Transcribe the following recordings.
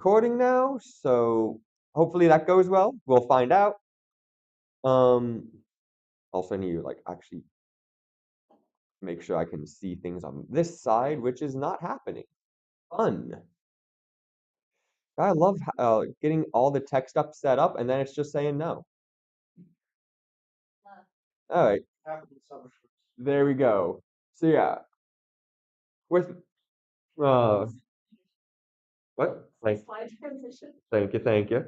recording now, so hopefully that goes well. We'll find out. Um, also need to like actually make sure I can see things on this side, which is not happening. Fun. I love getting all the text up set up and then it's just saying no. All right, there we go. So yeah, with uh, what? Thank you, thank you.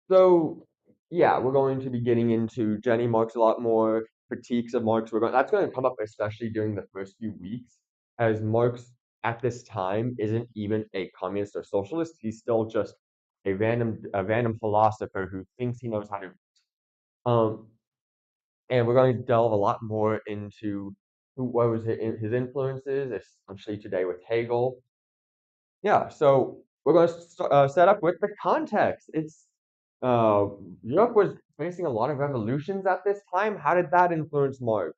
So yeah, we're going to be getting into Jenny Marx a lot more, critiques of Marx. That's going to come up especially during the first few weeks, as Marx at this time isn't even a communist or socialist. He's still just a random philosopher who thinks he knows how to. Um, and we're going to delve a lot more into what was his influences, especially today with Hegel. Yeah, so we're going to set up with the context. Uh, Europe was facing a lot of revolutions at this time. How did that influence Marx?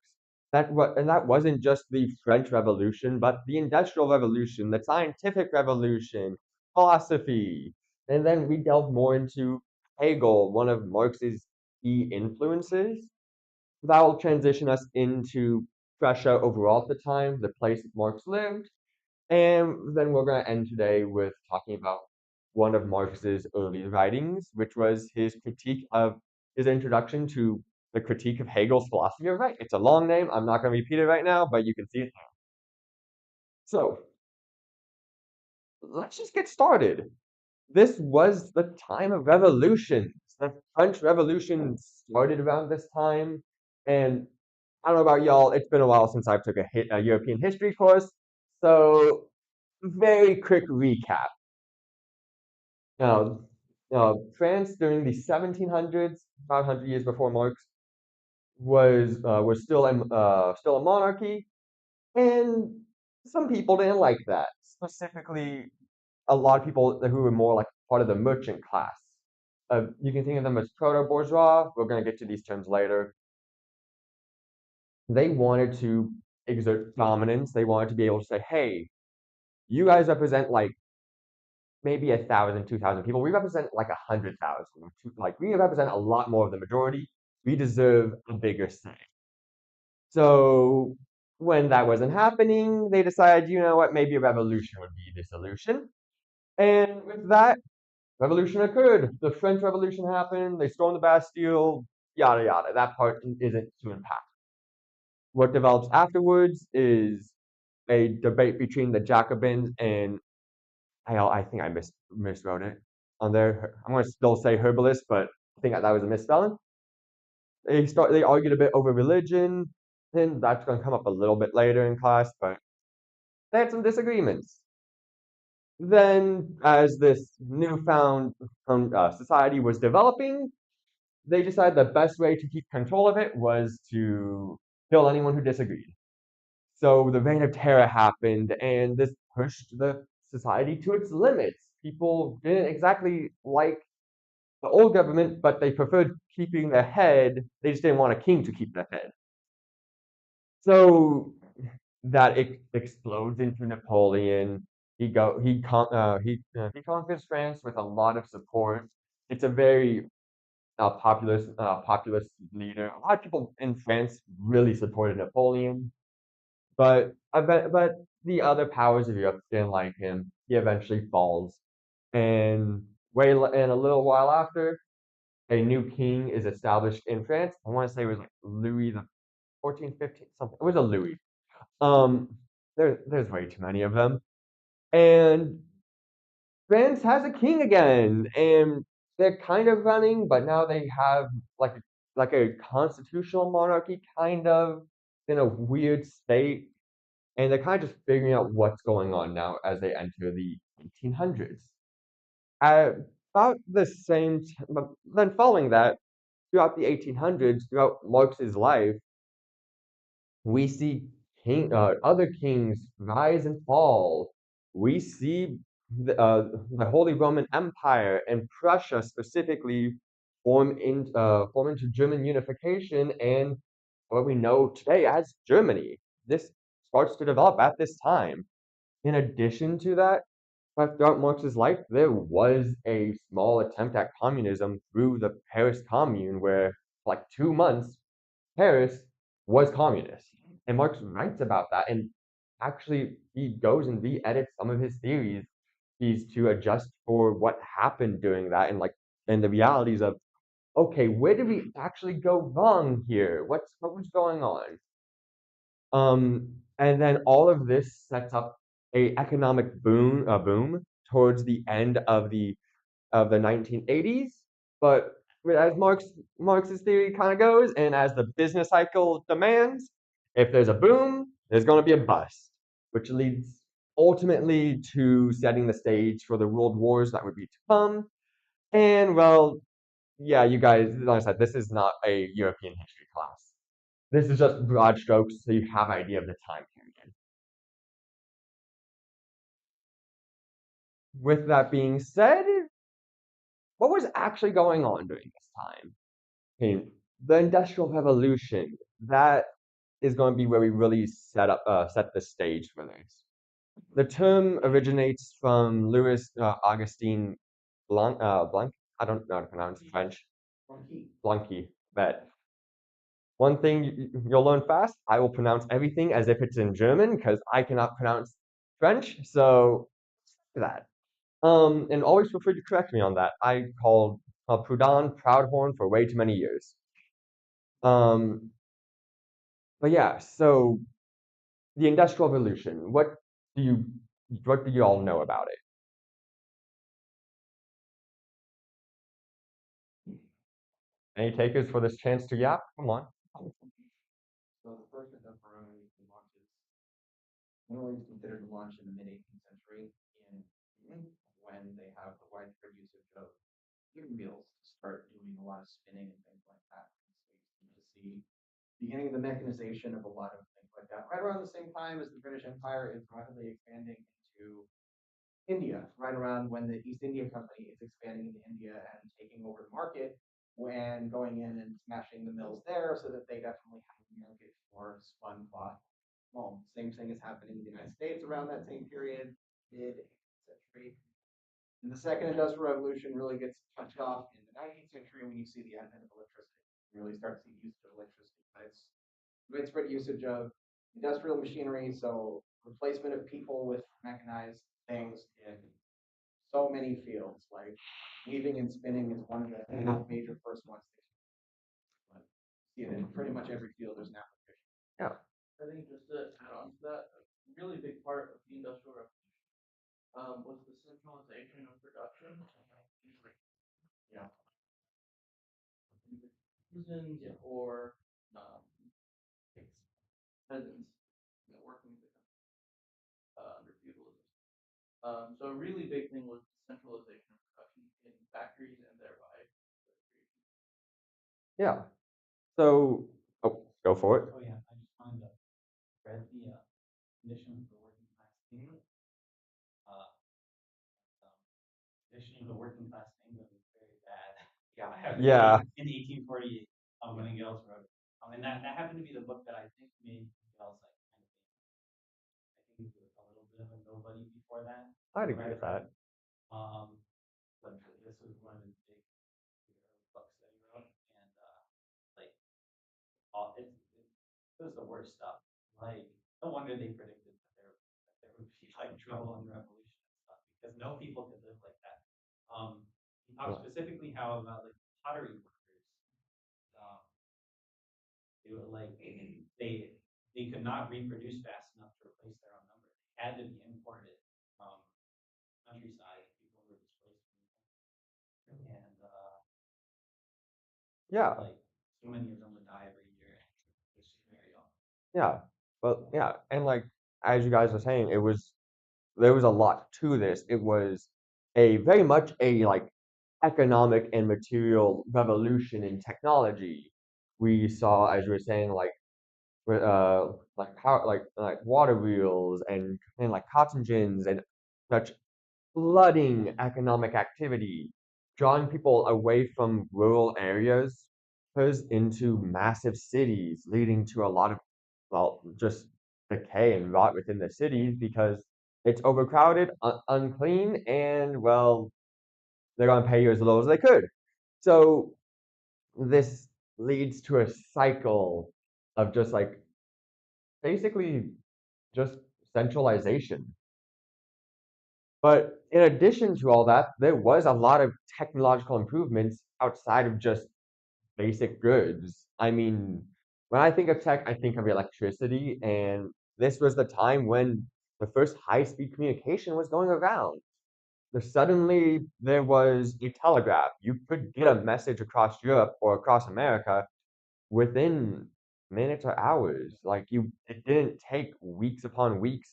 And that wasn't just the French Revolution, but the Industrial Revolution, the Scientific Revolution, philosophy. And then we delved more into Hegel, one of Marx's key influences. That will transition us into Prussia overall at the time, the place Marx lived, and then we're going to end today with talking about one of Marx's early writings, which was his introduction to the critique of Hegel's philosophy of right. It's a long name. I'm not going to repeat it right now, but you can see it now. So let's just get started. This was the time of revolutions. The French Revolution started around this time, and I don't know about y'all. It's been a while since I took a European history course, so very quick recap. Now, France during the 1700s, about 100 years before Marx, was still a monarchy, and some people didn't like that. Specifically, a lot of people who were more like part of the merchant class. You can think of them as proto-bourgeois. We're going to get to these terms later. They wanted to exert dominance. They wanted to be able to say, "Hey, you guys represent like maybe 1,000, 2,000 people. We represent like 100,000. Like we represent a lot more of the majority. We deserve a bigger say." So when that wasn't happening, they decided, you know what, maybe a revolution would be the solution. And with that, revolution occurred. The French Revolution happened. They stormed the Bastille. Yada yada. That part isn't too impactful. What develops afterwards is a debate between the Jacobins and I think I miswrote it on there. I'm gonna still say herbalist, but I think that was a misspelling. They argued a bit over religion, and that's gonna come up a little bit later in class, but they had some disagreements. Then, as this newfound society was developing, they decided the best way to keep control of it was to kill anyone who disagreed. So the Reign of Terror happened, and this pushed the society to its limits. People didn't exactly like the old government, but they preferred keeping the head. They just didn't want a king to keep the head. So that explodes into Napoleon. He conquers France with a lot of support. It's a very populist leader. A lot of people in France really supported Napoleon. But the other powers of Europe didn't like him. He eventually falls, and and a little while after, a new king is established in France. I want to say it was like Louis the 14th, 15th, something. It was a Louis. Um, there's way too many of them, and France has a king again, and they're kind of running, but now they have like like a constitutional monarchy, kind of in a weird state. And they're kind of just figuring out what's going on now as they enter the 1800s. At about the same but then following that, throughout the 1800s, throughout Marx's life, we see other kings rise and fall. We see the Holy Roman Empire and Prussia specifically form into German unification and what we know today as Germany. This starts to develop at this time. In addition to that, but throughout Marx's life, there was a small attempt at communism through the Paris Commune, where for like 2 months, Paris was communist. And Marx writes about that. And actually, he goes and re edits some of his theories he's to adjust for what happened during that and the realities of okay, where did we actually go wrong here? What was going on? And then all of this sets up a economic boom towards the end of the 1980s. But as Marx's theory kind of goes, and as the business cycle demands, if there's a boom, there's going to be a bust, which leads ultimately to setting the stage for the world wars that would be to come. And well, yeah, you guys, like I said, this is not a European history class. This is just broad strokes so you have an idea of the time period. With that being said, what was actually going on during this time? Okay, the Industrial Revolution, that is going to be where we really set the stage for this. The term originates from Louis Augustin Blanc. I don't know how to pronounce French. Blanqui. But one thing you'll learn fast, I will pronounce everything as if it's in German because I cannot pronounce French. So that. And always feel free to correct me on that. I called Proudhon Proudhorn for way too many years. Um, but yeah, so the Industrial Revolution. Do you what do you all know about it? Any takers for this chance to yap? Come on. Yeah. Yeah. So, oh, go for it. Yeah. I'd agree with that. Yeah. Yeah. But yeah, and as you guys were saying, there was a lot to this. It was a very much a economic and material revolution in technology. We saw, as you were saying, like water wheels and like cotton gins and such flooding economic activity, drawing people away from rural areas into massive cities, leading to a lot of, well, just decay and rot within the cities because It's overcrowded, unclean, and well, they're going to pay you as low as they could. So this leads to a cycle of just like basically just centralization. But in addition to all that, there was a lot of technological improvements outside of just basic goods. I mean, when I think of tech, I think of electricity, and this was the time when the first high-speed communication was going around. Suddenly, there was a telegraph. You could get a message across Europe or across America within minutes or hours. It didn't take weeks upon weeks.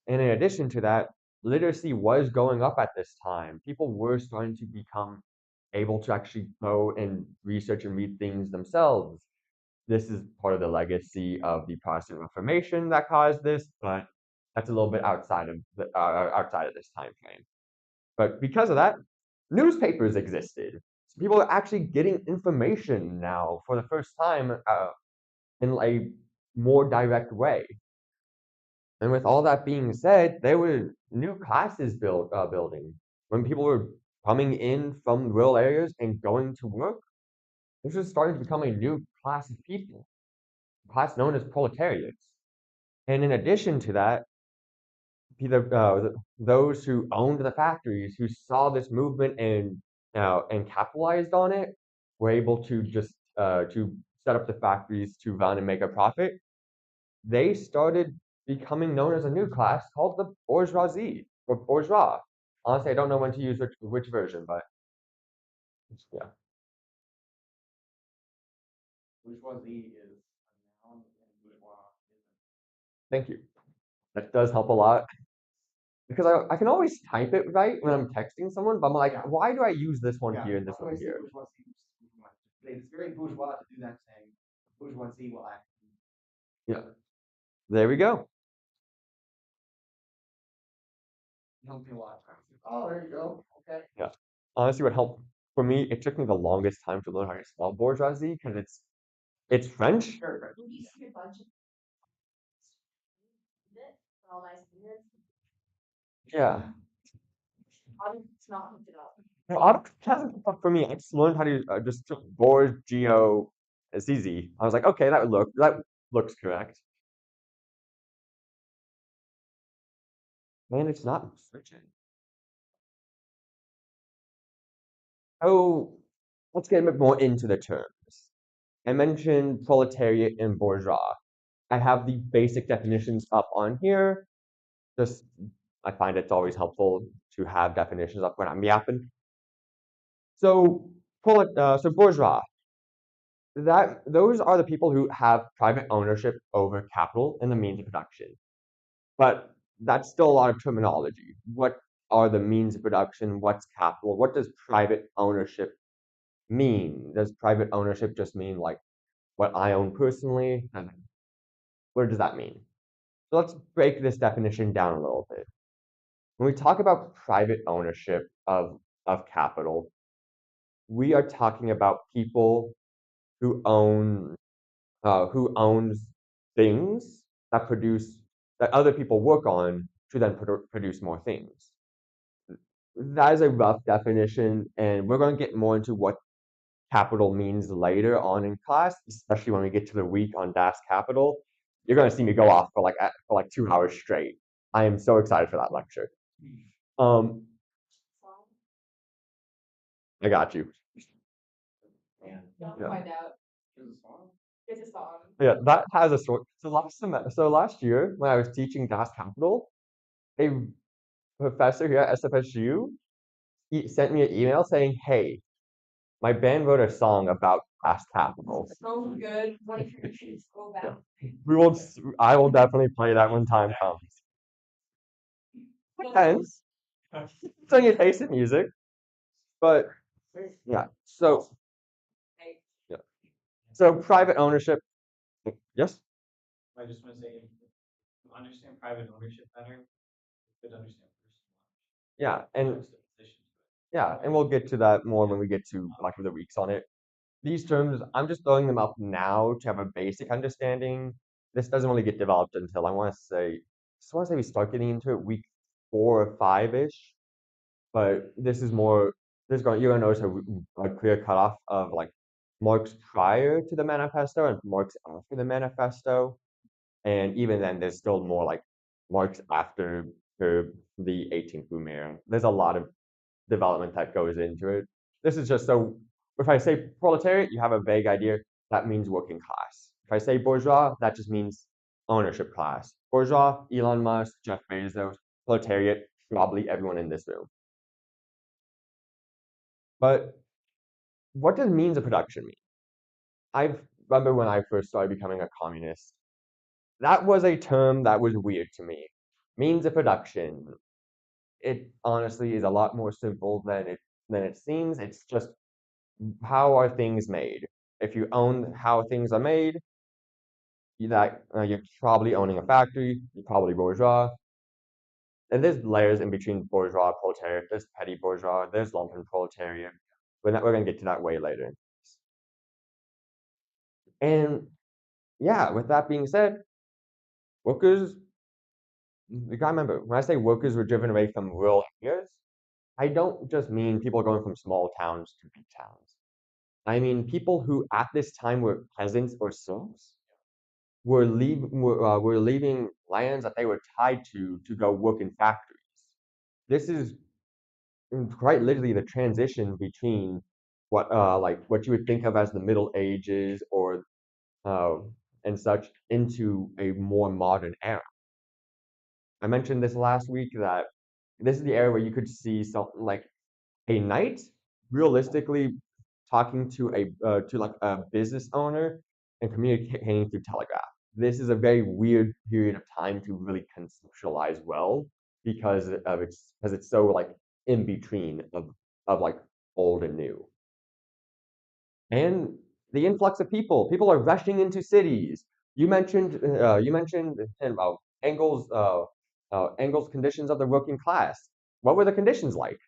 And in addition to that, literacy was going up at this time. People were starting to become able to actually go and research and read things themselves. This is part of the legacy of the Protestant Reformation that caused this, but that's a little bit outside of this time frame. But because of that, newspapers existed. So people are actually getting information now for the first time in a more direct way. And with all that being said, there were new classes building. When people were coming in from rural areas and going to work, this was starting to become a new class of people, a class known as proletariats. And in addition to that, those who owned the factories, who saw this movement and capitalized on it, were able to just to set up the factories to run and make a profit. They started becoming known as a new class called the bourgeoisie or bourgeois. Honestly, I don't know when to use which version, but yeah. Thank you. That does help a lot because I can always type it right when I'm texting someone, but I'm like, why do I use this one here and this one here? Yeah, there we go. Yeah. Honestly, what helped for me, it took me the longest time to learn how to spell bourgeoisie because it's French. Yeah. No, auto hasn't come up for me. I just learned how to just took Borgio. It's easy. I was like, okay, that looks correct. Man, it's not switching. Oh, let's get a bit more into the terms. I mentioned proletariat and bourgeois. I have the basic definitions up on here. Just I find it's always helpful to have definitions up when I'm yapping. So, so bourgeois. Those are the people who have private ownership over capital and the means of production. But that's still a lot of terminology. What are the means of production? What's capital? What does private ownership mean? Does private ownership just mean like what I own personally? What does that mean? So let's break this definition down a little bit. When we talk about private ownership of capital, we are talking about people who who owns things that other people work on to then produce more things. That is a rough definition, and we're going to get more into what capital means later on in class, especially when we get to the week on Das Capital. You're going to see me go off for like 2 hours straight. I am so excited for that lecture. Um, I got you. Yeah. Yeah, that has a sort. So last year when I was teaching Das Capital, a professor here at SFSU he sent me an email saying, "Hey, my band wrote a song about Das Capital." Yeah. We will. I will definitely play that when time comes. Depends. It's on your taste in music, but yeah. Yeah. So private ownership. Yes. Yeah, and yeah, and we'll get to that more when we get to like the weeks on it. These terms, I'm just throwing them up now to have a basic understanding. This doesn't really get developed until I want to say just want to say we start getting into it week 4 or 5-ish, but this is more. You're gonna notice a clear cutoff of like Marx prior to the manifesto and Marx after the manifesto, and even then, there's still more like Marx after the 18th Brumaire. There's a lot of development that goes into it. This is just so. If I say proletariat, you have a vague idea. That means working class. If I say bourgeois, that just means ownership class. Bourgeois, Elon Musk, Jeff Bezos. Proletariat, probably everyone in this room. But what does means of production mean? I remember when I first started becoming a communist, that was a term that was weird to me. Means of production. It honestly is a lot more simple than it seems. It's just how are things made? If you own how things are made, you're probably owning a factory. You're probably bourgeois. And there's layers in between bourgeois, proletariat. There's petty bourgeois. There's lumpen proletariat. We're gonna get to that way later. And yeah, with that being said, workers. You gotta remember when I say workers were driven away from rural areas, I don't just mean people going from small towns to big towns. I mean people who at this time were peasants or serfs were leaving lands that they were tied to go work in factories. This is quite literally the transition between what you would think of as the Middle Ages or uh, and such into a more modern era. I mentioned this last week that this is the era where you could see something like a knight realistically talking to like a business owner and communicating through telegraph. This is a very weird period of time to really conceptualize well because it's so like in between of like old and new. And the influx of people are rushing into cities. You mentioned Engels' conditions of the working class. What were the conditions like?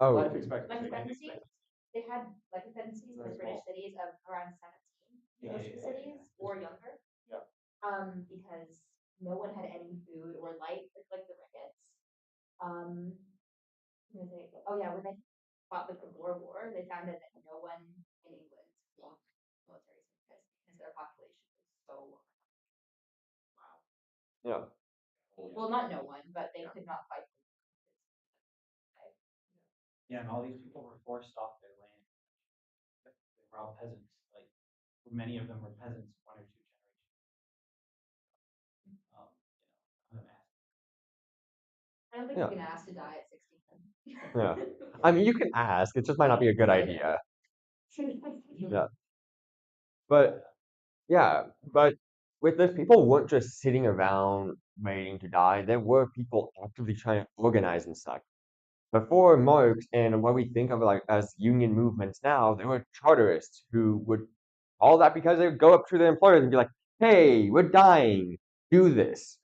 Oh, yeah, yeah, yeah. I mean, you can ask. It just might not be a good idea. Yeah, but yeah, but with this, people weren't just sitting around waiting to die. There were people actively trying to organize and such. Before Marx and what we think of like as union movements now, there were charterists who would all that because they would go up to their employers and be like, "Hey, we're dying. Do this."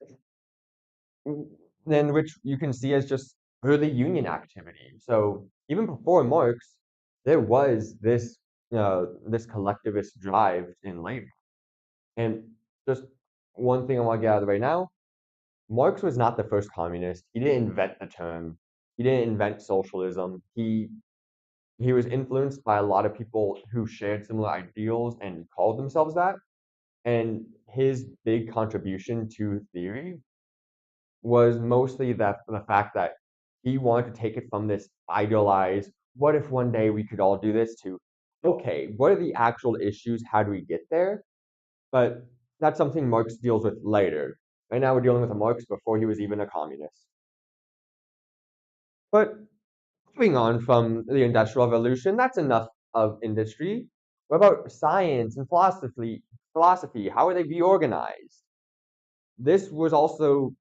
Then which you can see as just early union activity. So even before Marx, there was this collectivist drive in labor. And just one thing I want to get out of the way now, Marx was not the first communist. He didn't invent the term. He didn't invent socialism. He was influenced by a lot of people who shared similar ideals and called themselves that. And his big contribution to theory was mostly that the fact that he wanted to take it from this idealized, what if one day we could all do this to, okay, what are the actual issues? How do we get there? But that's something Marx deals with later. Right now we're dealing with a Marx before he was even a communist. But moving on from the Industrial Revolution, that's enough of industry. What about science and philosophy? Philosophy, how are they reorganized? This was also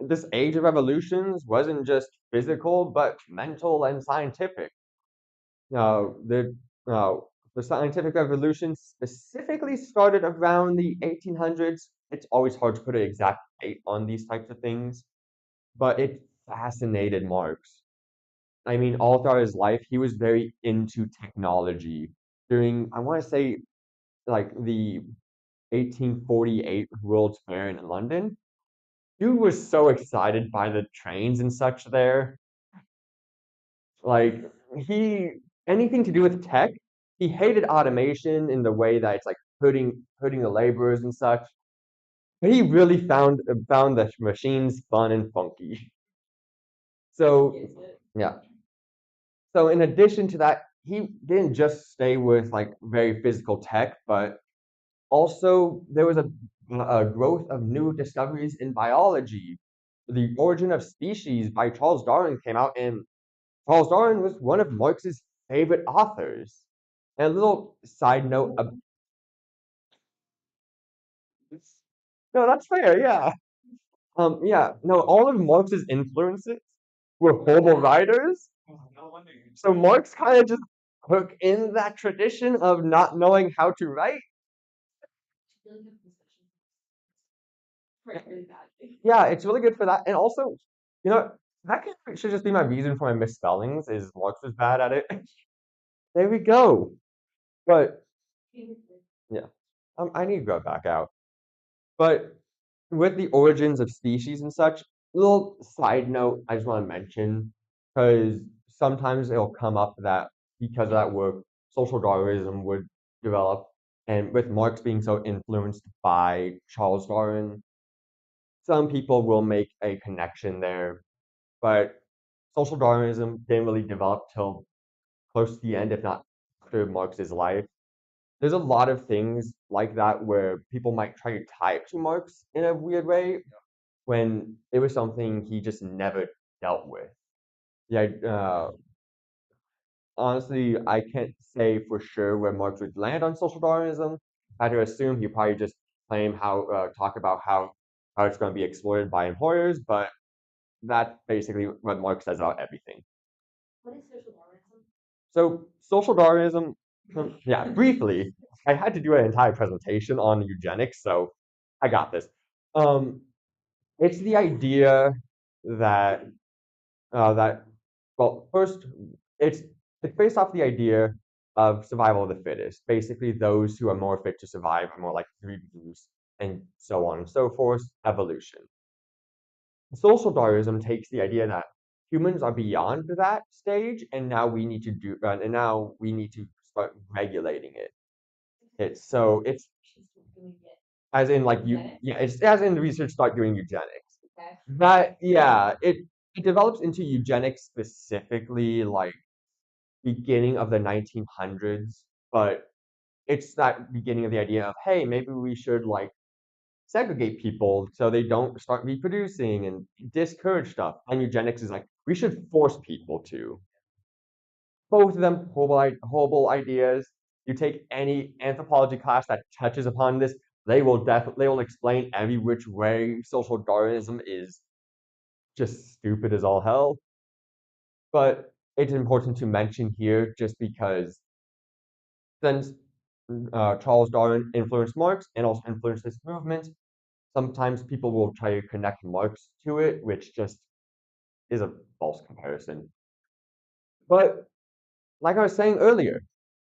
this age of revolutions wasn't just physical, but mental and scientific. The uh, the scientific revolution specifically started around the 1800s. It's always hard to put an exact date on these types of things, but it fascinated Marx. I mean, all throughout his life, he was very into technology. During, I want to say, like the 1848 World's Fair in London, dude was so excited by the trains and such there. Like he anything to do with tech, he hated automation in the way that it's like hurting the laborers and such. But he really found the machines fun and funky. So yeah. So in addition to that, he didn't just stay with like very physical tech, but also there was a growth of new discoveries in biology. The Origin of Species by Charles Darwin came out, and Charles Darwin was one of Marx's favorite authors. And a little side note of no, that's fair, yeah. Yeah, no, all of Marx's influences were horrible writers. So Marx kind of just took in that tradition of not knowing how to write. Yeah, it's really good for that. And also, you know, should just be my reason for my misspellings is Marx was bad at it. There we go. But yeah, I need to go back out. But with the origins of species and such, little side note I just want to mention, because sometimes it'll come up that because of that work, social Darwinism would develop. And with Marx being so influenced by Charles Darwin, some people will make a connection there. But social Darwinism didn't really develop till close to the end, if not after Marx's life. There's a lot of things like that where people might try to tie it to Marx in a weird way when it was something he just never dealt with. Yeah, honestly, I can't say for sure where Marx would land on social Darwinism. I had to assume he'd probably just talk about how it's going to be exploited by employers, but that's basically what Marx says about everything. So social Darwinism, yeah, briefly, I had to do an entire presentation on eugenics, so I got this. Um, it's the idea that that well, first, it's it's based off the idea of survival of the fittest. Basically, those who are more fit to survive are more likely to reproduce, and so on and so forth. Evolution. Social Darwinism takes the idea that humans are beyond that stage, and now we need to start regulating it. It's as in like you yeah it's as in the research start doing eugenics. That yeah it develops into eugenics specifically like beginning of the 1900s, but it's that beginning of the idea of hey maybe we should like segregate people so they don't start reproducing and discourage stuff. And eugenics is like we should force people to. Both of them horrible ideas. You take any anthropology class that touches upon this, they will explain every which way social Darwinism is just stupid as all hell. But it's important to mention here just because since Charles Darwin influenced Marx and also influenced this movement, sometimes people will try to connect Marx to it, which just is a false comparison. But like I was saying earlier,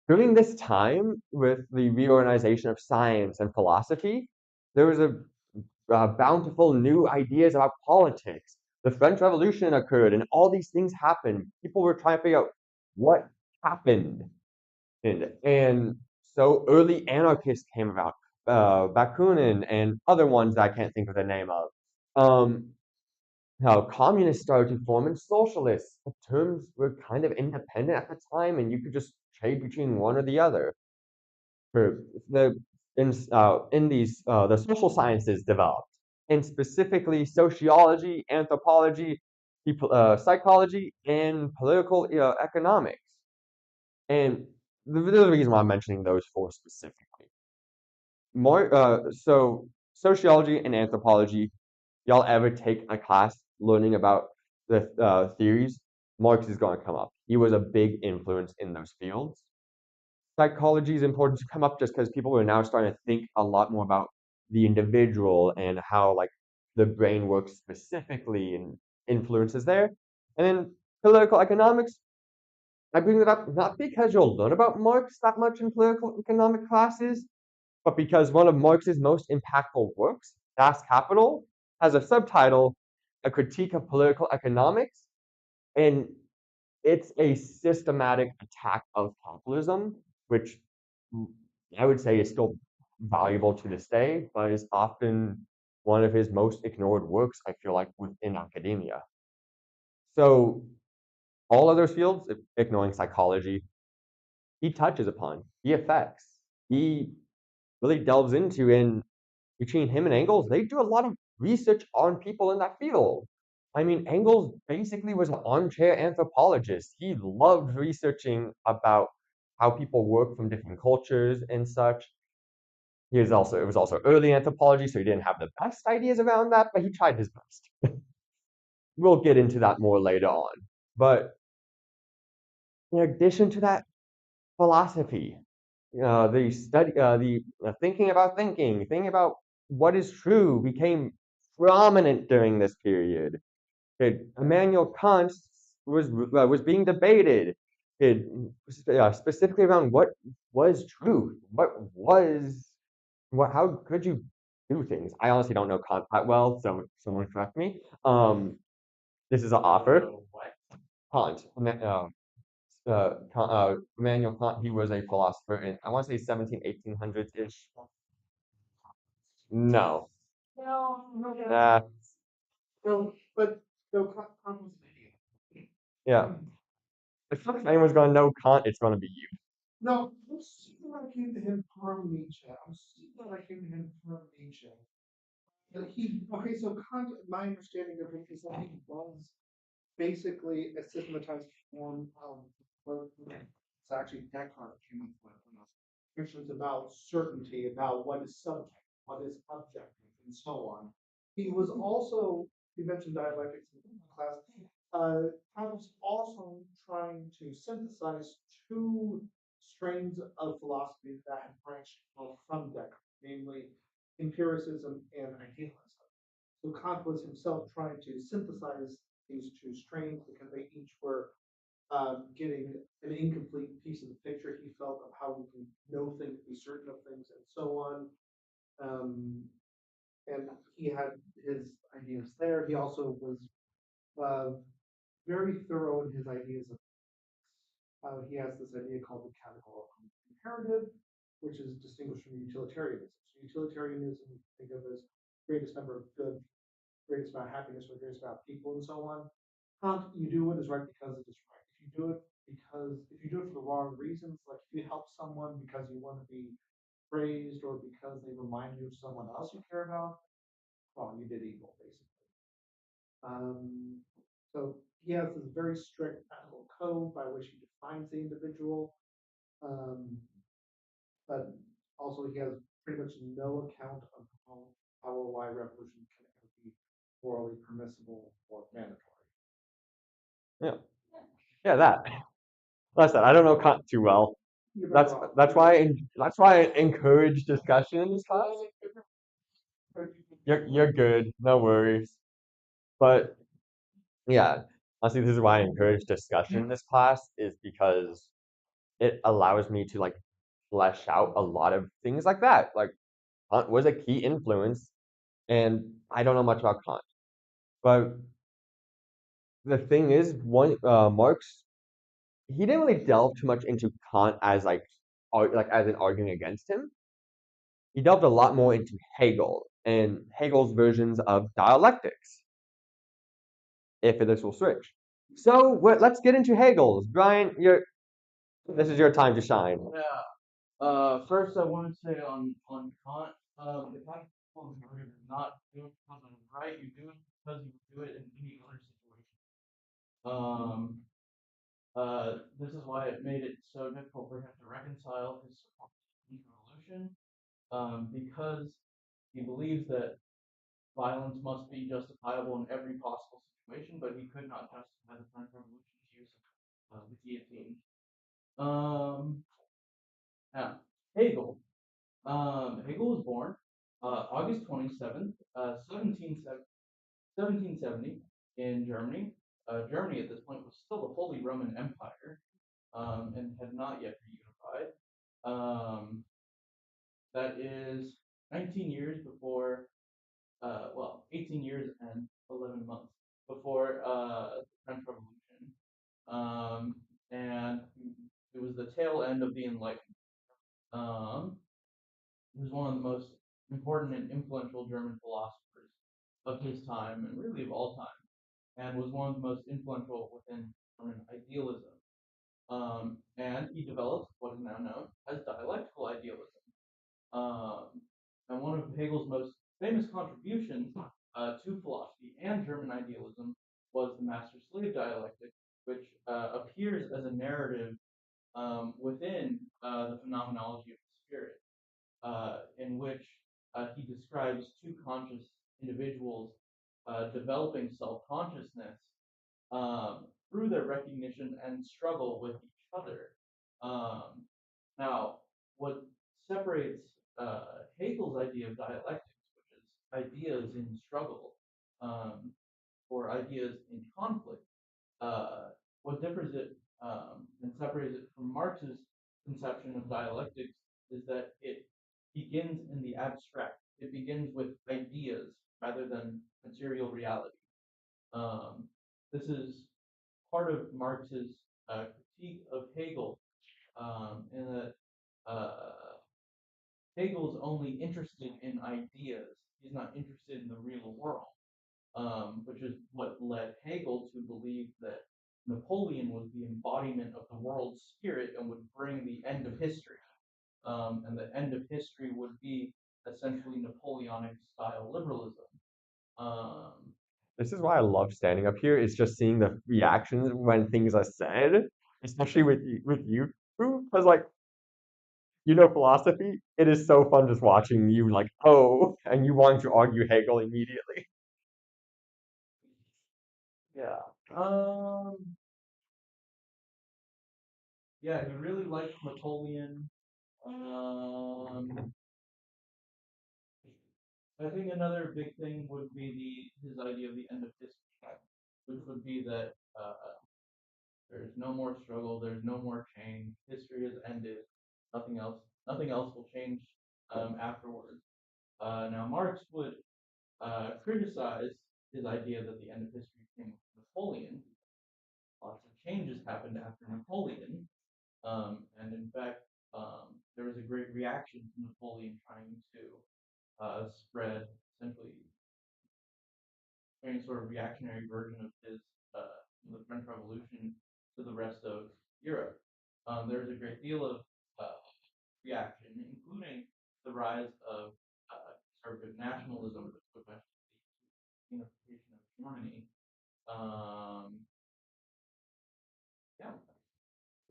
during this time with the reorganization of science and philosophy, there was bountiful new ideas about politics. The French Revolution occurred, and all these things happened. People were trying to figure out what happened. And so early anarchists came about, Bakunin and other ones that I can't think of the name of. how communists started to form and socialists. The terms were kind of independent at the time, and you could just trade between one or the other. For the in these the social sciences developed, and specifically sociology, anthropology, psychology, and political economics. And the reason why I'm mentioning those four specifically. So sociology and anthropology, y'all ever take a class learning about the theories, Marx is going to come up. He was a big influence in those fields. Psychology is important to come up just because people are now starting to think a lot more about the individual and how like the brain works specifically and influences there. And then political economics, I bring that up not because you'll learn about Marx that much in political economic classes, but because one of Marx's most impactful works, Das Kapital, has a subtitle, A Critique of Political Economics, and it's a systematic attack of capitalism, which I would say is still valuable to this day, but is often one of his most ignored works, I feel like, within academia. So all other fields, ignoring psychology, he touches upon, he affects, he really delves into, and between him and Engels, they do a lot of research on people in that field. I mean, Engels basically was an armchair anthropologist. He loved researching about how people work from different cultures and such. It was also early anthropology, so he didn't have the best ideas around that, but he tried his best. We'll get into that more later on. But in addition to that, philosophy, the study, the thinking about what is true became prominent during this period. Immanuel Kant was being debated. It, specifically around what was truth, how could you do things? I honestly don't know Kant that well, so someone correct me. This is an offer. Kant, Immanuel Kant, he was a philosopher in, I want to say 17, 1800s-ish. No. Uh, yeah. If anyone's going to know Kant, it's going to be you. Yeah. Yeah, that. Like I said, I don't know Kant too well. That's why I encourage discussion in this class. You're good, no worries. But yeah, honestly, this is why I encourage discussion in this class is because it allows me to like flesh out a lot of things like that. Like Kant was a key influence, and I don't know much about Kant. But the thing is, Marx, he didn't really delve too much into Kant as like as an arguing against him. He delved a lot more into Hegel and Hegel's versions of dialectics. if this will switch. So let's get into Hegel's. Brian, this is your time to shine. Yeah. First, I want to say on Kant, the Kant principle is not do it because it's right. You do it because you would do it in any other situation. Um, this is why it made it so difficult for him to reconcile his support for evolution, because he believes that violence must be justifiable in every possible situation, but he could not justify the French Revolution's use of the guillotine. Um, now, Hegel. Hegel was born August 27th, 1770 in Germany. Germany at this point was still the Holy Roman Empire and had not yet reunified. Um, that is 19 years before, 18 years and 11 months before the French Revolution. Um, and it was the tail end of the Enlightenment. Um, he was one of the most important and influential German philosophers of his time, and really of all time, and was one of the most influential within German idealism. And he developed what is now known as dialectical idealism. Um, and one of Hegel's most famous contributions to philosophy and German idealism was the master-slave dialectic, which appears as a narrative within the phenomenology of the spirit, in which he describes two conscious individuals developing self-consciousness through their recognition and struggle with each other. Um, now, what separates Hegel's idea of dialectics, which is ideas in struggle um, or ideas in conflict, uh, what differs it and separates it from Marx's conception of dialectics is that it begins in the abstract. It begins with ideas rather than material reality. Um, this is part of Marx's critique of Hegel, in that Hegel is only interested in ideas. He's not interested in the real world, which is what led Hegel to believe that Napoleon was the embodiment of the world spirit and would bring the end of history. And the end of history would be essentially Napoleonic style liberalism. Um, This is why I love standing up here. Is just seeing the reactions when things are said, especially with you, because like philosophy. It is so fun just watching you like oh, and you wanting to argue Hegel immediately. yeah. Um, yeah, he really liked Napoleon. Um, I think another big thing would be his idea of the end of history, which would be that there's no more struggle, there's no more change, history has ended, nothing else will change afterwards. Now Marx would criticize his idea that the end of history came with Napoleon. Lots of changes happened after Napoleon, and in fact, there was a great reaction to Napoleon trying to spread essentially any sort of reactionary version of his the French Revolution to the rest of Europe. There was a great deal of reaction, including the rise of conservative nationalism that would eventually lead to the unification of Germany. Um, yeah.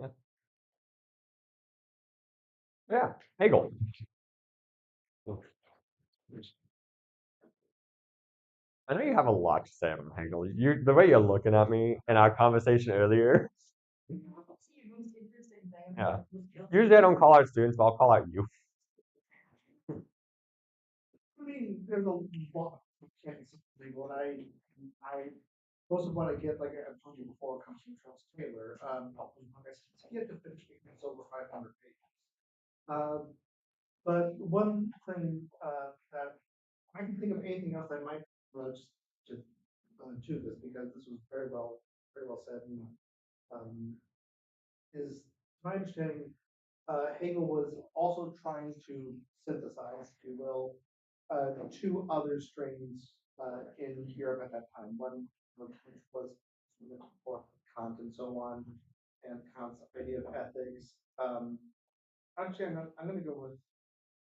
Yeah, yeah. Hegel. I know you have a lot to say about Hegel. The way you're looking at me in our conversation earlier. Yeah. Usually I don't call out students, but I'll call out you. I mean, there's a lot of mechanics of legal, and I, most of what I get, like I've told you before, comes from Charles Taylor. He had to finish it, it's over 500 pages. But one thing that I can think of anything else I might just to this because this was very well said, and um, is my understanding Hegel was also trying to synthesize, if you will, two other strains in Europe at that time. One which was for Kant and so on, and Kant's idea of ethics. Actually, I'm going to go with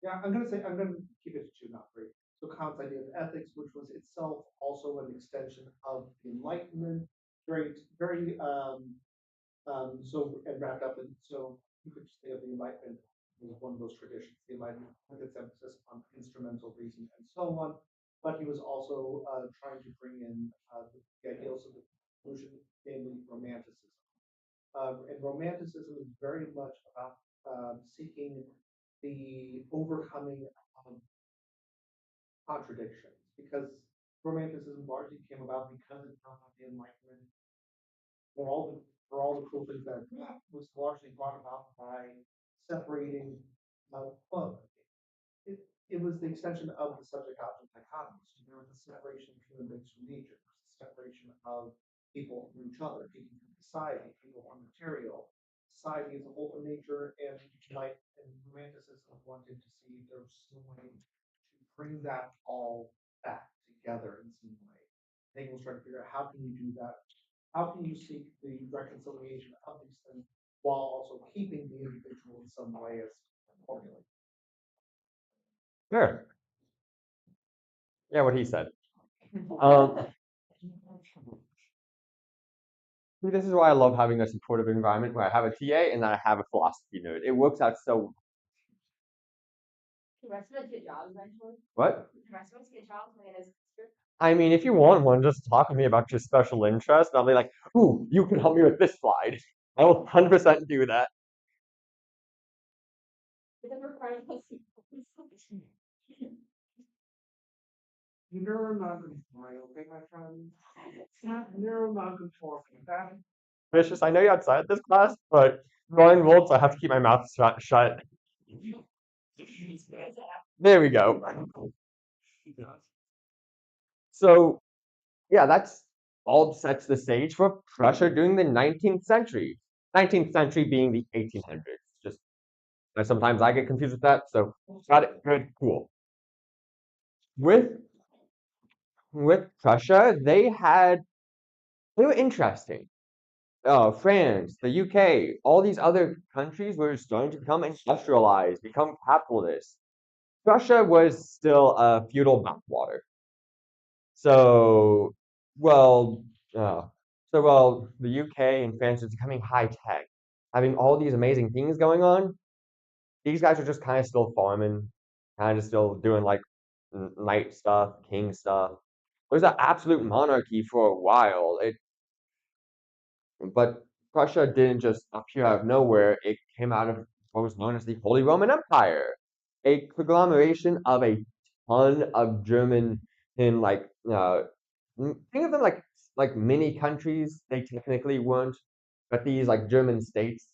yeah. I'm going to keep it to two, not three. So Kant's idea of ethics, which was itself also an extension of the Enlightenment, very so and wrapped up in so you could say of the Enlightenment was one of those traditions. The Enlightenment with its emphasis on instrumental reason and so on, but he was also trying to bring in the ideals of the conclusion, namely Romanticism. And Romanticism is very much about seeking the overcoming of contradictions, because Romanticism largely came about because it felt like the Enlightenment for all the cool things that was largely brought about by separating well, it, it was the extension of the subject object dichotomy. So there was a separation of human beings from nature, there was a separation of people from each other, people from society, people from material. Society as a whole from nature, and like and romanticism wanted to see there was some way to bring that all back together in some way. Hegel was trying to figure out how can you do that? How can you seek the reconciliation of these things while also keeping the individual in some way as formulated? Sure. Yeah, what he said. Um, See, this is why I love having a supportive environment where I have a TA and then I have a philosophy nerd. It works out so. The rest of us get jobs eventually. What? The rest of us get jobs when it is. I mean, if you want one, just talk to me about your special interest, and I'll be like, ooh, you can help me with this slide. I will 100% do that. It doesn't require us. You're non-conforming, okay, my friend? You're non-conforming. That Vicious, I know you're outside this class, but drawing volts, I have to keep my mouth shut. There we go. So, yeah, that's all sets the stage for Prussia during the 19th century. 19th century being the 1800s. Just sometimes I get confused with that, so got it. Good, cool. With Prussia, they were interesting. France, the UK, all these other countries were starting to become industrialized, become capitalist. Prussia was still a feudal backwater. So, well, uh, the UK and France is becoming high tech, having all these amazing things going on. These guys are just kind of still farming, kind of still doing like knight stuff, king stuff. It was an absolute monarchy for a while. But Prussia didn't just appear out of nowhere. It came out of what was known as the Holy Roman Empire, a conglomeration of a ton of German and think of them like mini countries. They technically weren't, but these like German states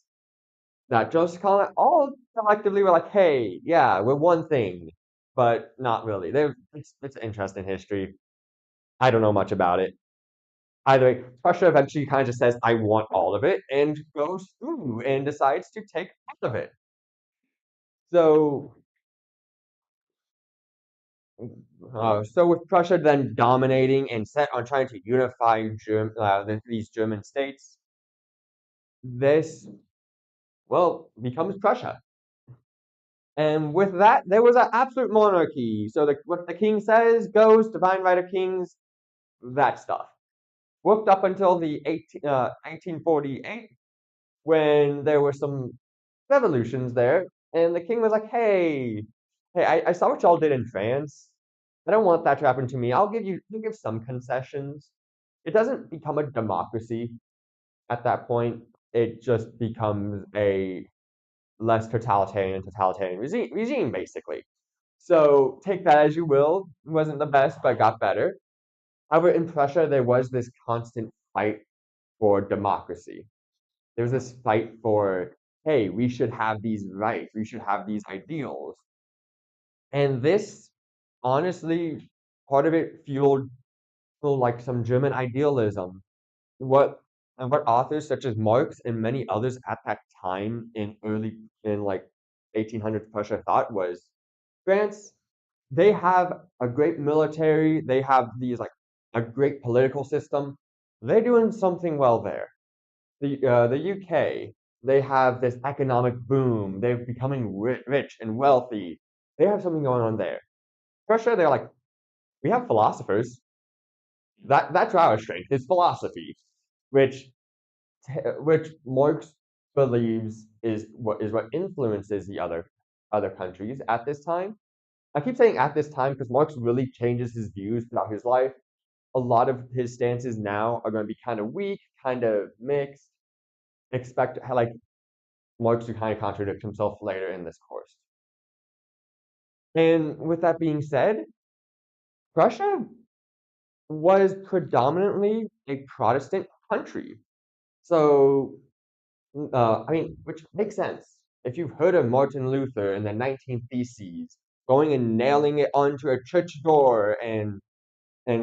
that just kind of all collectively were like, hey, yeah, we're one thing, but not really. It's an interesting history. I don't know much about it. Either way, Prussia eventually kind of just says, I want all of it, and goes through and decides to take all of it. So, so with Prussia then dominating and set on trying to unify these German states, this, well, becomes Prussia. And with that, there was an absolute monarchy. So what the king says goes, divine right of kings, that stuff. Worked up until the 1848, when there were some revolutions there, and the king was like, hey, I saw what y'all did in France. I don't want that to happen to me. I'll give some concessions. It doesn't become a democracy at that point. It just becomes a less totalitarian regime, basically. So take that as you will. It wasn't the best, but got better. However, in Prussia, there was this constant fight for democracy. There was this fight for, hey, we should have these rights, we should have these ideals. And this, honestly, part of it fueled like some German idealism. What what authors such as Marx and many others at that time in like 1800s Prussia thought was France, they have a great military, they have these like a great political system. They're doing something well there. The UK, they have this economic boom. They're becoming rich and wealthy. They have something going on there. Russia, they're like, we have philosophers. That's our strength. Is philosophy, which which Marx believes is what influences the other countries at this time. I keep saying at this time because Marx really changes his views throughout his life. A lot of his stances now are going to be kind of weak, kind of mixed. Expect like Marx to kind of contradict himself later in this course. And with that being said, Prussia was predominantly a Protestant country. So, I mean, which makes sense. If you've heard of Martin Luther and the 19 Theses, going and nailing it onto a church door and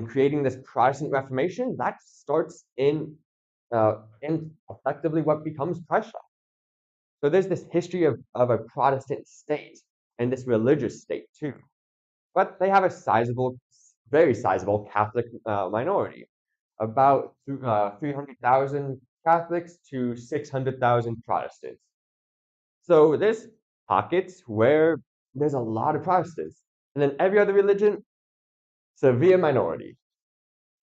creating this Protestant Reformation, that starts in effectively what becomes Prussia. So there's this history of a Protestant state and this religious state too. But they have a sizable, very sizable Catholic minority, about 300,000 Catholics to 600,000 Protestants. So there's pockets where there's a lot of Protestants, and then every other religion, severe minority.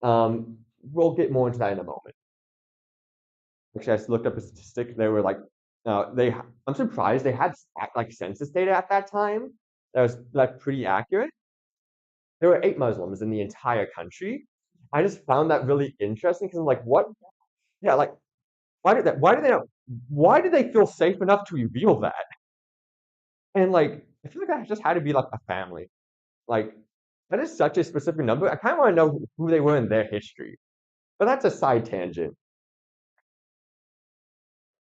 We'll get more into that in a moment. Actually, I just looked up a statistic. They were like, I'm surprised they had like census data at that time. That was like pretty accurate. There were 8 Muslims in the entire country. I just found that really interesting because I'm like, what? Yeah, like why did that? Why did they feel safe enough to reveal that? And like, I feel like that just had to be like a family. Like that is such a specific number. I kind of want to know who they were in their history, but that's a side tangent.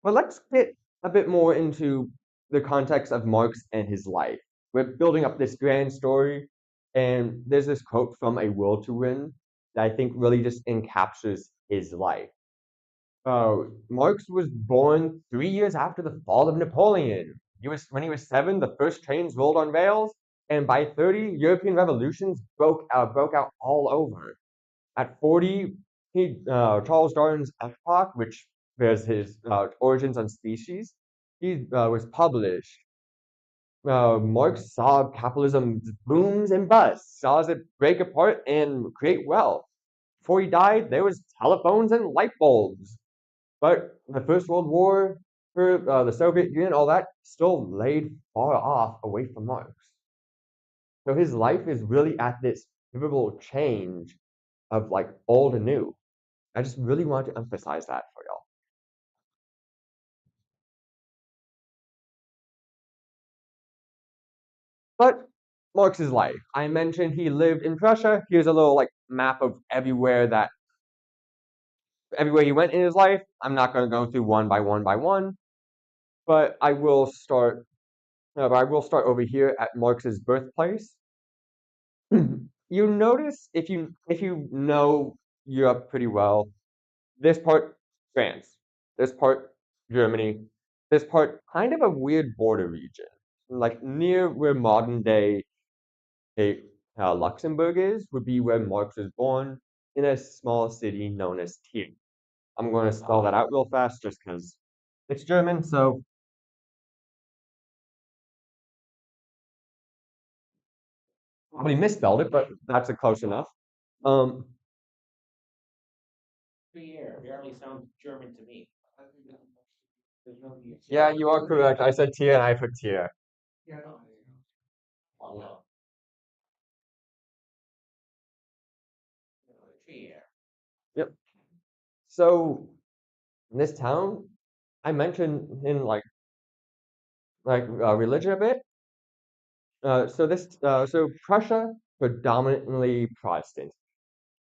But let's get a bit more into the context of Marx and his life. We're building up this grand story, and there's this quote from A Will to Win that I think really just encapsulates his life. Marx was born 3 years after the fall of Napoleon. When he was 7, the first trains rolled on rails, and by 30, European revolutions broke out all over. At 40, Charles Darwin's Epoch, which bears his Origins on Species, he was published. Marx saw capitalism's booms and busts, saw it break apart and create wealth. Before he died, there was telephones and light bulbs. But the First World War, the Soviet Union, all that still laid far off away from Marx. So his life is really at this pivotal change of like old and new. I just really want to emphasize that for y'all. But Marx's life. I mentioned he lived in Prussia. Here's a little like map of everywhere he went in his life. I'm not going to go through one by one by one, but I will start. But I will start over here at Marx's birthplace. You notice if you know Europe pretty well, this part France, this part Germany, this part kind of a weird border region, like near where modern day a Luxembourg is, would be where Marx was born in a small city known as Trier. I'm going to spell that out real fast just because it's German, so probably misspelled it, but that's a close enough. Um, Barely sounds German to me. yeah, you are correct. I said Trier and I put Trier. Yeah. Oh, Yep. So in this town, I mentioned in religion a bit. So Prussia predominantly Protestant.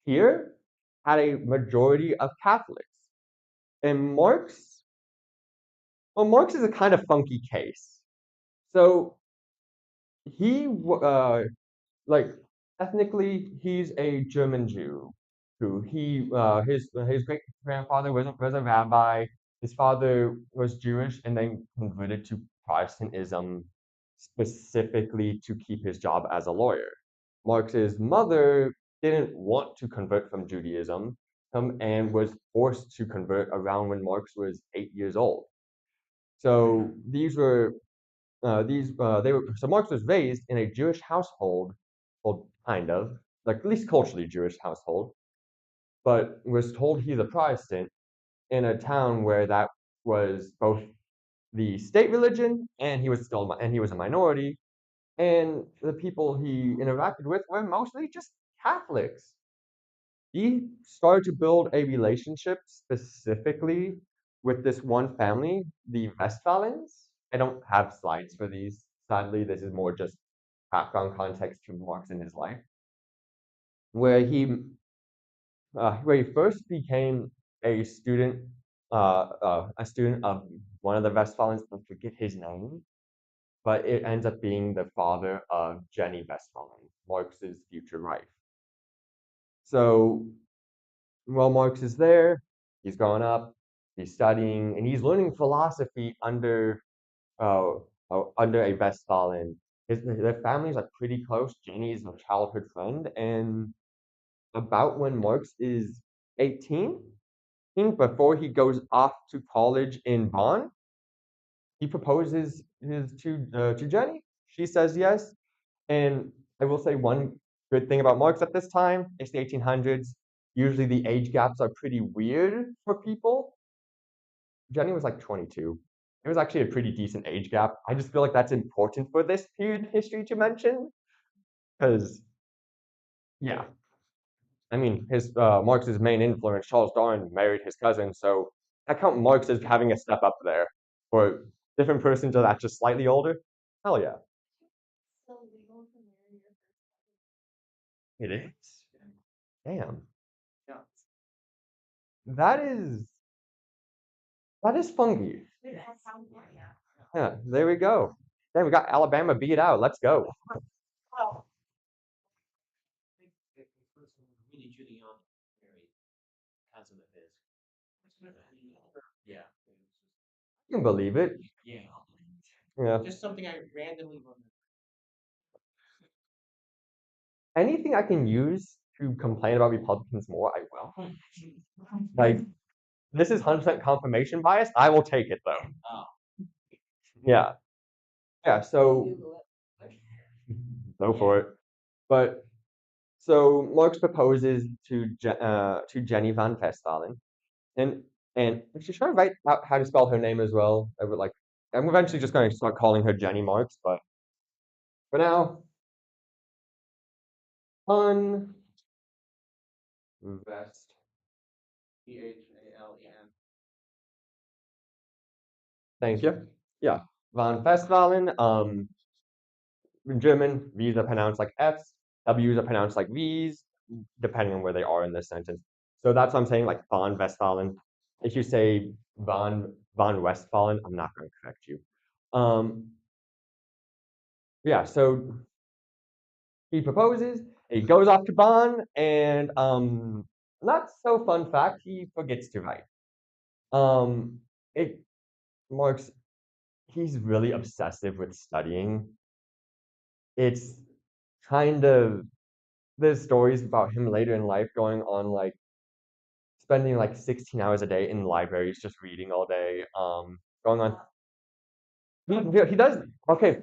Here had a majority of Catholics, and Marx is a kind of funky case. So he like ethnically he's a German Jew who his great grandfather was a rabbi. His father was Jewish and then converted to Protestantism specifically to keep his job as a lawyer. Marx's mother didn't want to convert from Judaism, and was forced to convert around when Marx was 8 years old. So so Marx was raised in a Jewish household, well, kind of, like at least culturally Jewish household, but was told he's a Protestant in a town where that was both the state religion and he was a minority, and the people he interacted with were mostly just Catholics. He started to build a relationship specifically with this one family, the Westphalians. I don't have slides for these. Sadly, this is more just background context to Marx in his life, where he first became a student of one of the Westphalians. I forget his name, but it ends up being the father of Jenny Westphalen, Marx's future wife. So while Marx is there, he's growing up, he's studying, and he's learning philosophy uh, under a Westphalen. Their families are pretty close. Jenny is a childhood friend, and about when Marx is 18, I think before he goes off to college in Bonn, he proposes to Jenny. She says yes, and I will say one good thing about Marx at this time, it's the 1800s. Usually the age gaps are pretty weird for people. Jenny was like 22. It was actually a pretty decent age gap. I just feel like that's important for this period of history to mention, because yeah, I mean, Marx's main influence, Charles Darwin, married his cousin, so I count Marx as having a step up there. For different persons that's just slightly older, hell yeah, So legal to marry your it is. Damn, Yeah. that is funky. cousin. That sounds right, yeah. Yeah, there we go. Then we got Alabama beat out. Let's go. Well, Really Giuliani married cousin of his. Yeah. You can believe it. Yeah. Yeah. Just something I randomly remember. Anything I can use to complain about Republicans more, I will. Like, this is 100% confirmation bias. I will take it though. Oh. Yeah. Yeah. So Google it. go for it. But so Marx proposes to Jenny von Festalen, and she's trying to write out how to spell her name as well. I'm eventually just going to start calling her Jenny Marx, but for now, von Vest. Phalen. Thank you. Yeah, von Festwalen. In German, V's are pronounced like F's, W's are pronounced like V's, depending on where they are in this sentence. So that's what I'm saying, like von Westphalen. If you say von Westphalen, I'm not going to correct you. Yeah, so he proposes, he goes off to Bonn, and not so fun fact, he forgets to write. It Marx, he's really obsessive with studying. It's kind of there's stories about him later in life going on like spending like 16 hours a day in libraries just reading all day. Going on. He does okay.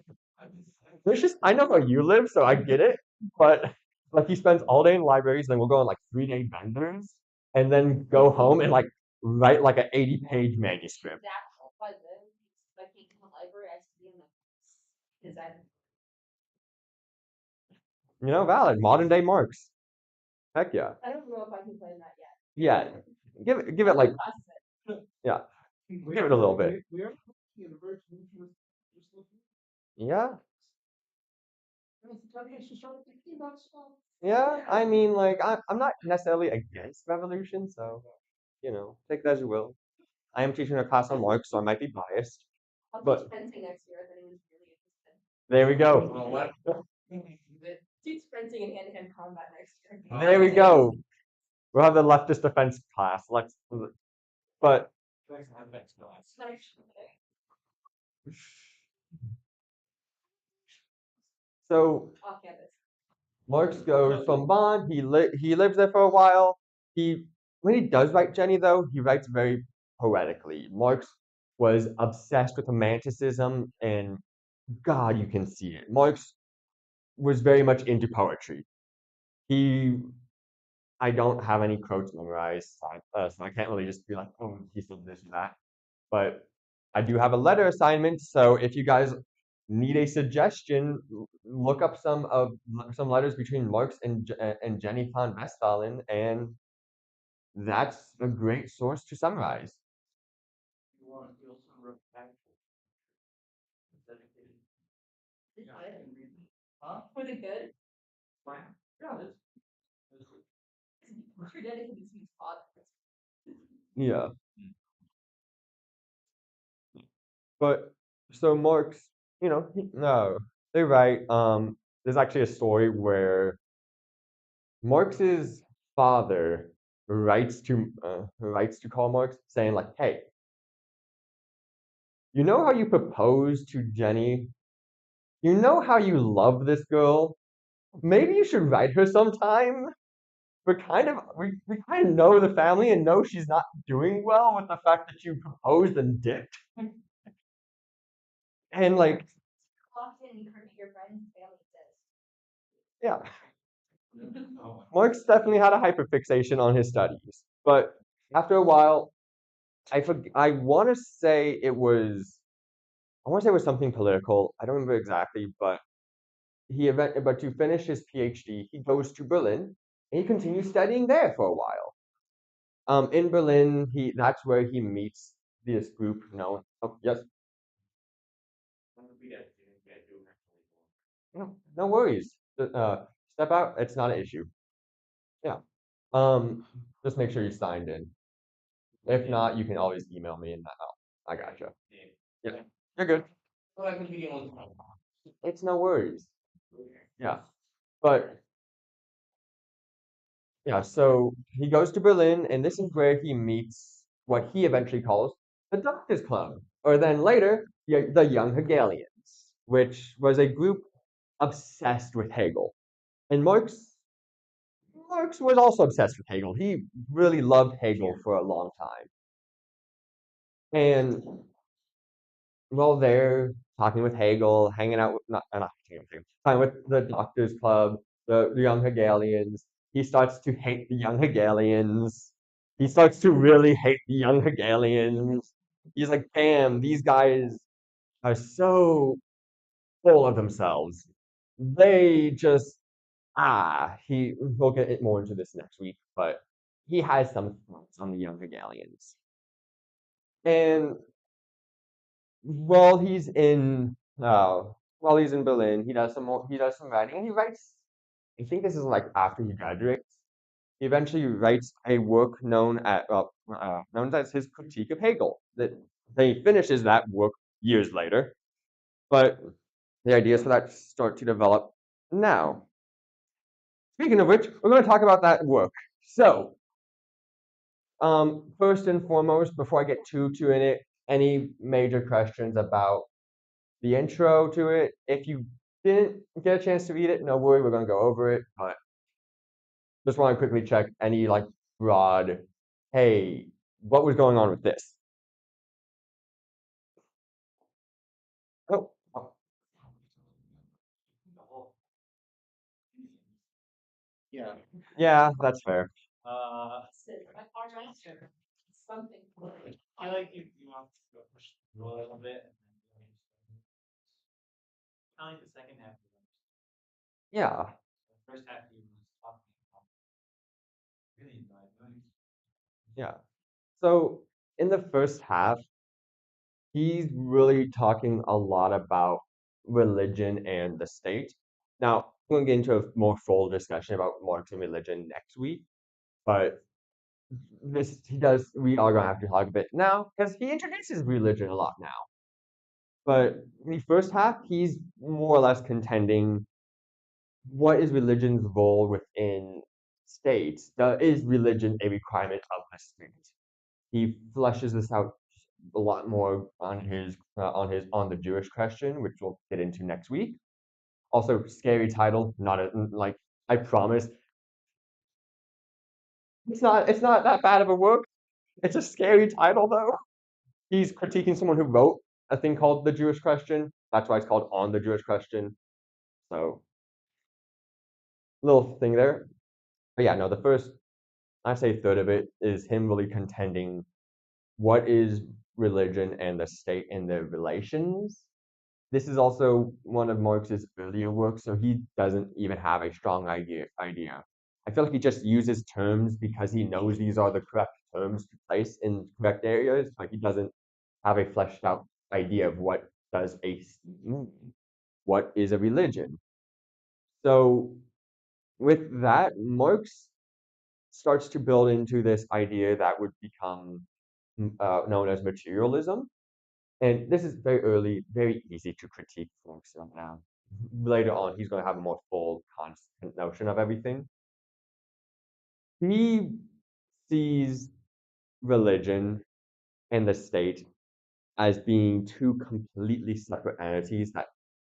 There's just I know how you live, so I get it. But like he spends all day in libraries, then we'll go on like 3-day benders, and then go home and like write like an 80-page manuscript. That was it. Like in the library, I see in the is that You know, valid. Modern day Marx. Heck yeah. I don't know if I can play that yet. Yeah. Give it like yeah. Give it a little bit. We are looking at a very just looking. Yeah. Okay, so start thinking about stuff. Yeah, I mean, like, I'm not necessarily against revolution, so, take it as you will. I am teaching a class on Marx, so I might be biased. I'll But- teach fencing next year if anyone's really interested. There we go. Teach fencing and hand-to-hand combat next year. There we go. We'll have the leftist defense class. But so Off campus. Marx goes from Bonn. He lives there for a while. He when he does write Jenny though, he writes very poetically. Marx was obsessed with romanticism, and God, you can see it. Marx was very much into poetry. He I don't have any quotes memorized, so I can't really just be like, oh, he said this and that. But I do have a letter assignment, so if you guys need a suggestion, look up some letters between Marx and Jenny von Westphalen, and that's a great source to summarize. He also wrote factual. Dedicated. Yeah, I can read. Huh? Was it good? Yeah, that's. You're dedicated to his father. Yeah, but so Marx, no, they're right. There's actually a story where Marx's father writes to Karl Marx saying like, "Hey, you know how you proposed to Jenny? You know how you love this girl? Maybe you should write her sometime. We kind of know the family and know she's not doing well with the fact that you proposed and dipped. And like, Walked in and you heard your friend's family says. yeah, Oh, Marx definitely had a hyperfixation on his studies. But after a while, I want to say it was something political. I don't remember exactly, but but to finish his PhD, he goes to Berlin and he continues studying there for a while. In Berlin, that's where he meets this group known. Oh, yes, no worries. Step out. It's not an issue. Yeah. Just make sure you signed in. If not, you can always email me and I gotcha. Yeah, you're good. It's no worries. Yeah, but yeah, so he goes to Berlin, and this is where he meets what he eventually calls the Doctors Club, or then later, the Young Hegelians, which was a group obsessed with Hegel. And Marx was also obsessed with Hegel. He really loved Hegel for a long time. And while they're talking with Hegel, hanging out with not hanging with Hegel, talking with the Doctors Club, the Young Hegelians, he starts to hate the Young Hegelians. He starts to really hate the Young Hegelians. He's like, damn, these guys are so full of themselves. They just we'll get it more into this next week, but he has some thoughts on the Young Hegelians. And while he's in Berlin, he does some writing, and he writes. I think this is like after he graduates. He eventually writes a work known as his Critique of Hegel. That he finishes that work years later, but the ideas for that start to develop now. Speaking of which, we're going to talk about that work. So, first and foremost, before I get too in it, any major questions about the intro to it? If you didn't get a chance to read it, no worry, we're going to go over it. But just want to quickly check any like broad, hey, what was going on with this? Oh, yeah. yeah, that's fair. My car master. Something. I like you want to go push a little bit. Kind of the second half. Yeah, The first half he was talking about really enjoyed. yeah. So in the first half, he's really talking a lot about religion and the state. Now, we're going to get into a more full discussion about Marx and religion next week, but we are going to have to talk a bit now because he introduces religion a lot now. But in the first half, he's more or less contending what is religion's role within states? Is religion a requirement of the state? He fleshes this out a lot more on the Jewish question, which we'll get into next week. Also, scary title, not a, like I promise. It's not that bad of a work. It's a scary title though. He's critiquing someone who wrote a thing called The Jewish Question. That's why it's called On the Jewish Question. So, little thing there. But yeah, no, the first, I say third of it is him really contending what is religion and the state and their relations. This is also one of Marx's earlier works, so he doesn't even have a strong idea. I feel like he just uses terms because he knows these are the correct terms to place in correct areas, but he doesn't have a fleshed out idea of what does a mean. What is a religion? So with that, Marx starts to build into this idea that would become known as materialism. And this is very early, very easy to critique Marx now. Later on, he's going to have a more full constant notion of everything. He sees religion and the state as being two completely separate entities that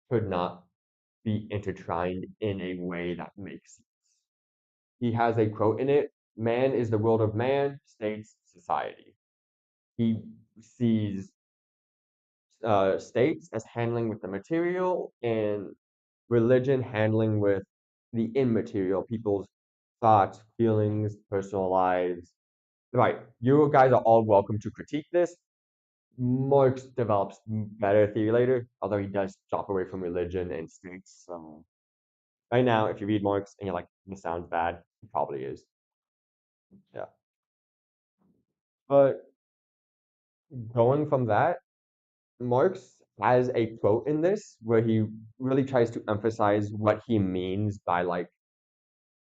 could not be intertwined in a way that makes sense. He has a quote in it: "Man is the world of man, states society." He sees states as handling with the material and religion handling with the immaterial, people's thoughts, feelings, personal lives. Right, you guys are all welcome to critique this. Marx develops better theory later, although he does drop away from religion and states. So right now, if you read Marx and you're like, this sounds bad, it probably is. Yeah. But going from that, Marx has a quote in this where he really tries to emphasize what he means by like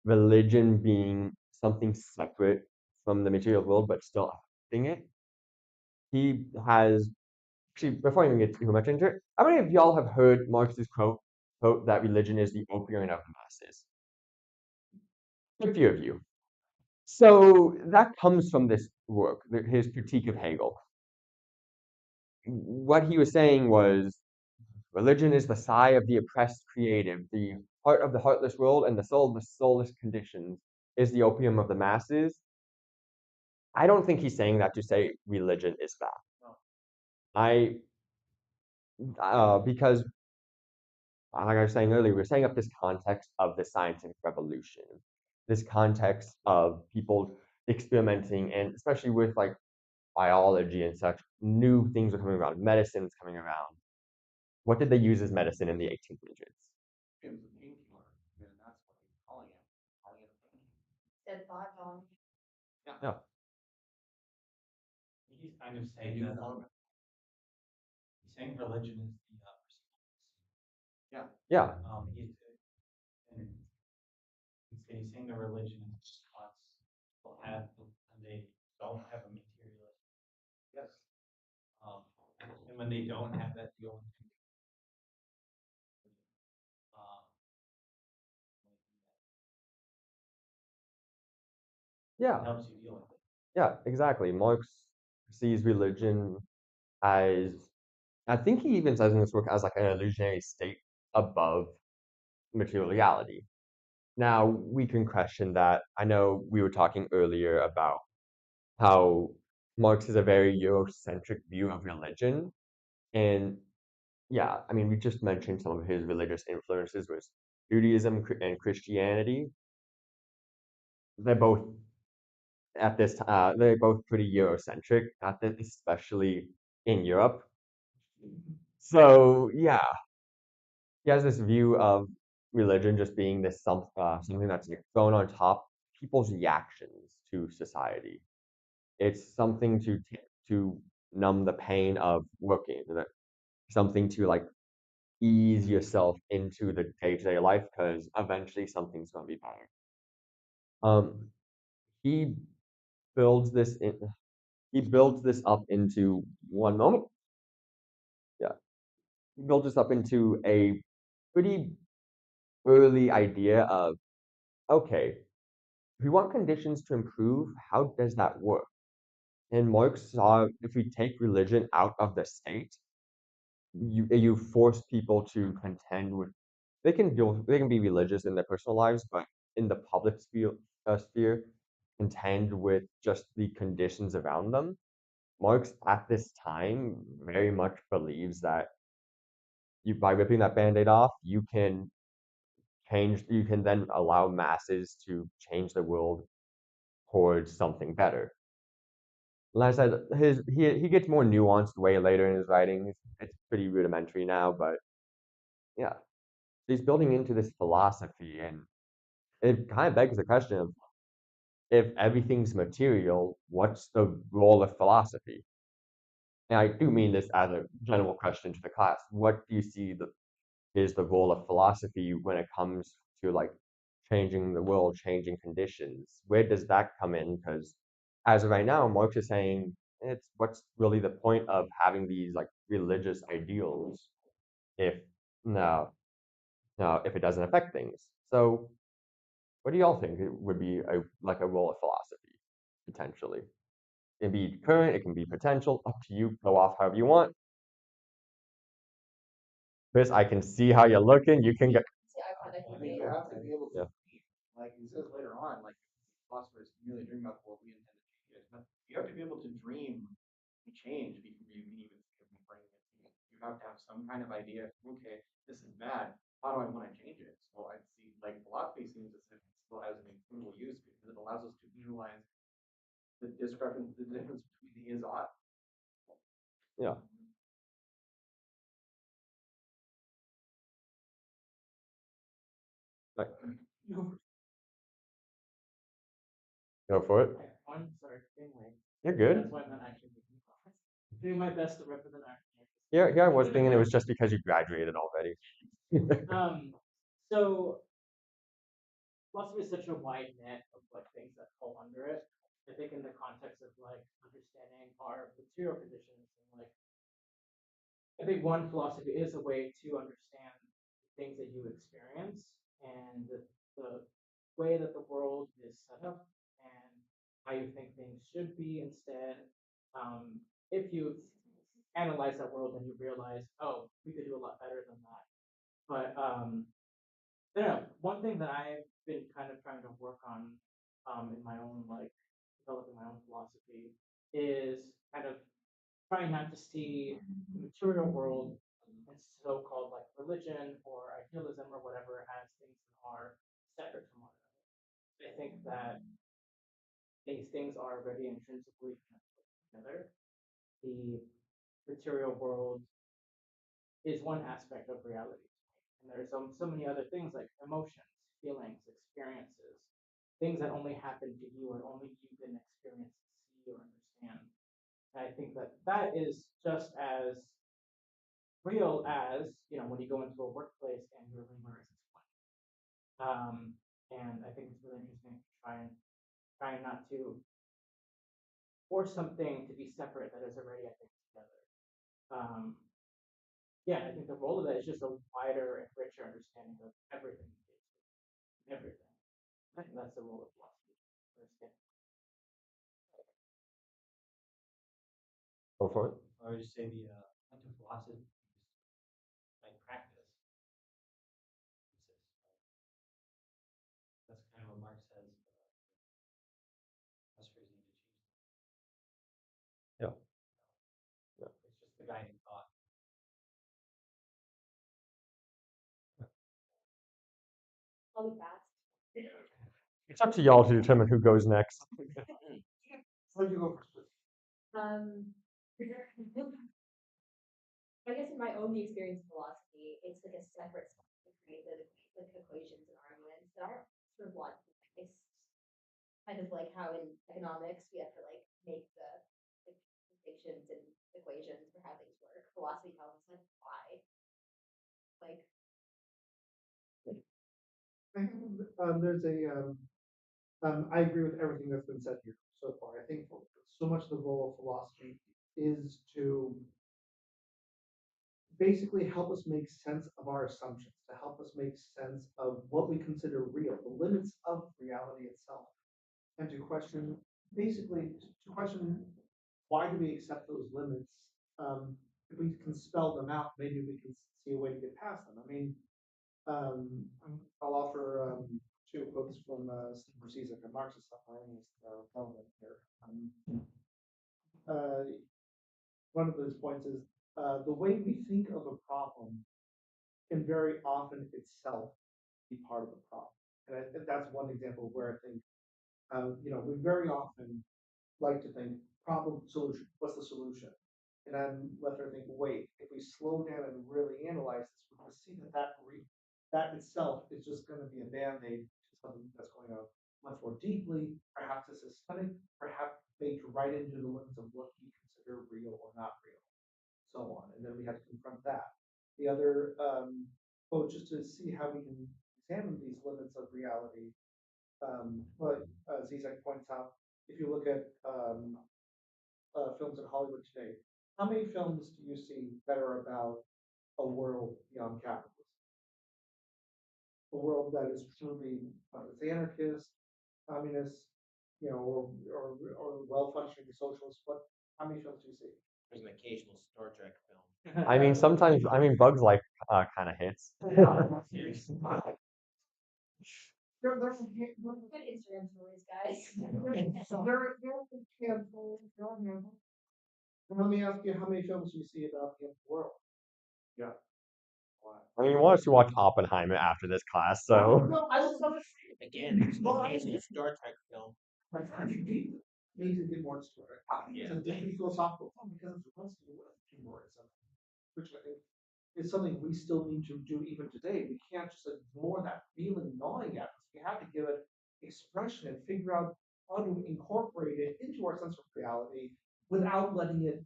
religion being something separate from the material world but still affecting it. He has actually, before I even get too much into it, how many of y'all have heard Marx's quote that religion is the opium of the masses? A few of you. So that comes from this work, his critique of Hegel. What he was saying was religion is the sigh of the oppressed creative, the heart of the heartless world, and the soul of the soulless conditions is the opium of the masses. I don't think he's saying that to say religion is that. I because like I was saying earlier, we're setting up this context of the scientific revolution, this context of people experimenting, and especially with like biology and such, new things are coming around, medicine's coming around. What did they use as medicine in the 1800s? It was a painkiller, and that's what they're calling it. Calling it a painkiller. Said thought on. Yeah. He's kind of saying that he's saying religion is the Yeah. Yeah. he's and he's saying the religion is response will have and they don't have a materialist. Yes. And when they don't have that, the only thing Yeah. helps you deal with it. Yeah, exactly. Marx sees religion as, I think he even says in this work, as like an illusionary state above material reality. Now, we can question that. I know we were talking earlier about how Marx has a very Eurocentric view of religion. And yeah, I mean, we just mentioned some of his religious influences was Judaism and Christianity. They're both they're both pretty Eurocentric, especially in Europe. So yeah, he has this view of religion just being this something that's like thrown on top people's reactions to society. It's something to numb the pain of working, something to like ease yourself into the day-to-day life because eventually something's going to be better. He builds this in, he builds this up into one moment. Yeah, he builds this up into a pretty early idea of okay, if we want conditions to improve, how does that work? And Marx saw if we take religion out of the state, you force people to contend with they can be religious in their personal lives, but in the public sphere, contend with just the conditions around them. Marx at this time very much believes that you by ripping that band-aid off, you can then allow masses to change the world towards something better. Like I said, he gets more nuanced way later in his writings. It's pretty rudimentary now, but yeah, he's building into this philosophy, and it kind of begs the question of if everything's material, what's the role of philosophy? And I do mean this as a general question to the class. What do you see is the role of philosophy when it comes to like changing the world, changing conditions? Where does that come in? Because as of right now, Marx is saying it's what's really the point of having these like religious ideals if no, no, if it doesn't affect things. So what do y'all think it would be a role of philosophy potentially? It can be current, it can be potential, up to you. Go off however you want. Chris, I can see how you're looking. You can get See, I thought I I could mean, be. you have to be able Yeah. to, like he says later on, like philosophers merely dream about what we intend to change it. But you have to be able to dream change before you can even think of bringing it to you. You have to have some kind of idea. Okay, this is bad. How do I want to change it? So I see, like philosophy seems as if it still has an incredible use because it allows us to visualize the discrepancy, the difference between the is ought. yeah. Like, You go for it. I'm sorry, anyway, You're good. that's why I'm not actually making progress. Doing my best to represent our. Yeah, I was thinking it was just because you graduated already. So philosophy is such a wide net of like things that fall under it. I think in the context of like understanding our material conditions and like I think one philosophy is a way to understand the things that you experience and the way that the world is set up and how you think things should be instead. If you analyze that world and you realize, oh, we could do a lot better than that. But I don't know. One thing that I've been kind of trying to work on in my own like developing my own philosophy is kind of trying not to see the material world and so-called like religion or idealism or whatever as things that are separate from one another. I think that these things are already intrinsically connected together. The material world is one aspect of reality. And there's so many other things like emotions, feelings, experiences, things that only happen to you or only you can experience, see, or understand. And I think that that is just as real as when you go into a workplace and your labor is exploited. And I think it's really interesting to try not to force something to be separate that is already I think together. Um, yeah, I think the role of that is just a wider and richer understanding of everything, everything. I think that's the role of philosophy. Understand. Go for it. I would just say the into philosophy like practice that's kind of what Marx says. Philosophers need to change. Yeah. Yeah. It's just the guiding thought. I'll be fast. It's up to y'all to determine who goes next. Where do you go first? Um, I guess in my own experience of philosophy, it's like a separate stuff to create the like equations and arguments that aren't sort of logical based. Kind of like how in economics we have to like make the like distinctions and equations for how things work. Philosophy tells us like why. Like There's I agree with everything that's been said here so far. I think so much the role of philosophy is to basically help us make sense of our assumptions, to help us make sense of what we consider real, the limits of reality itself, and to question, basically, to question why do we accept those limits? If we can spell them out, maybe we can see a way to get past them. I mean, Um, I'll offer two quotes from Stephen Zizek, a Marxist Leninist relevant here. Uh, one of his points is the way we think of a problem can very often itself be part of the problem. And that's one example where I think, we very often like to think problem solution. What's the solution? And I'm left there thinking, wait, if we slow down and really analyze this, we're going to see that itself is just going to be a band-aid to something that's going on much more deeply, perhaps it's systemic, perhaps baked right into the limits of what we consider real or not real, so on. And then we have to confront that. The other quote, just to see how we can examine these limits of reality, but Zizek points out, if you look at films in Hollywood today, how many films do you see that are about a world beyond capitalism? A world that is truly it's anarchist, communist, or well-functioning socialist. But how many films do you see? There's an occasional Star Trek film. I mean, sometimes Bugs Life kind of hits. Seriously. There's Good Instagram stories, guys. a handful. Let me ask you, how many films do you see about the end of the world? Yeah. I mean, we want us to watch Oppenheimer after this class, so. No, I was not. Again, there's an occasional Star Trek film. Need to get more story. Yeah. It's a deeply philosophical film because it has to do with humorism, which I think is something we still need to do even today. We can't just ignore that feeling gnawing at us. We have to give it expression and figure out how to incorporate it into our sense of reality without letting it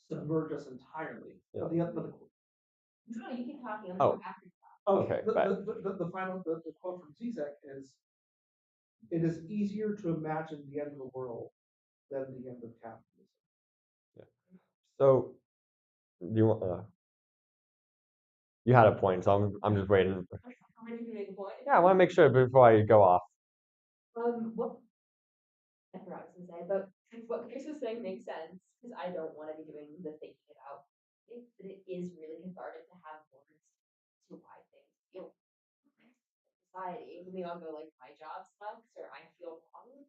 submerge us entirely. Yeah. No, you keep talking. I'm Oh. after. Okay, The final quote from Zizek is, "It is easier to imagine the end of the world than the end of capitalism." So, do you want? You had a point, so I'm just waiting. How many do you make a point? Yeah, I want to make sure before I go off. What I forgot what I was gonna say, but what Chris was saying makes sense because I don't want to be doing the thinking it out. But it is really cathartic to have words to why things feel society. When we all go like, my job sucks or I feel wrong.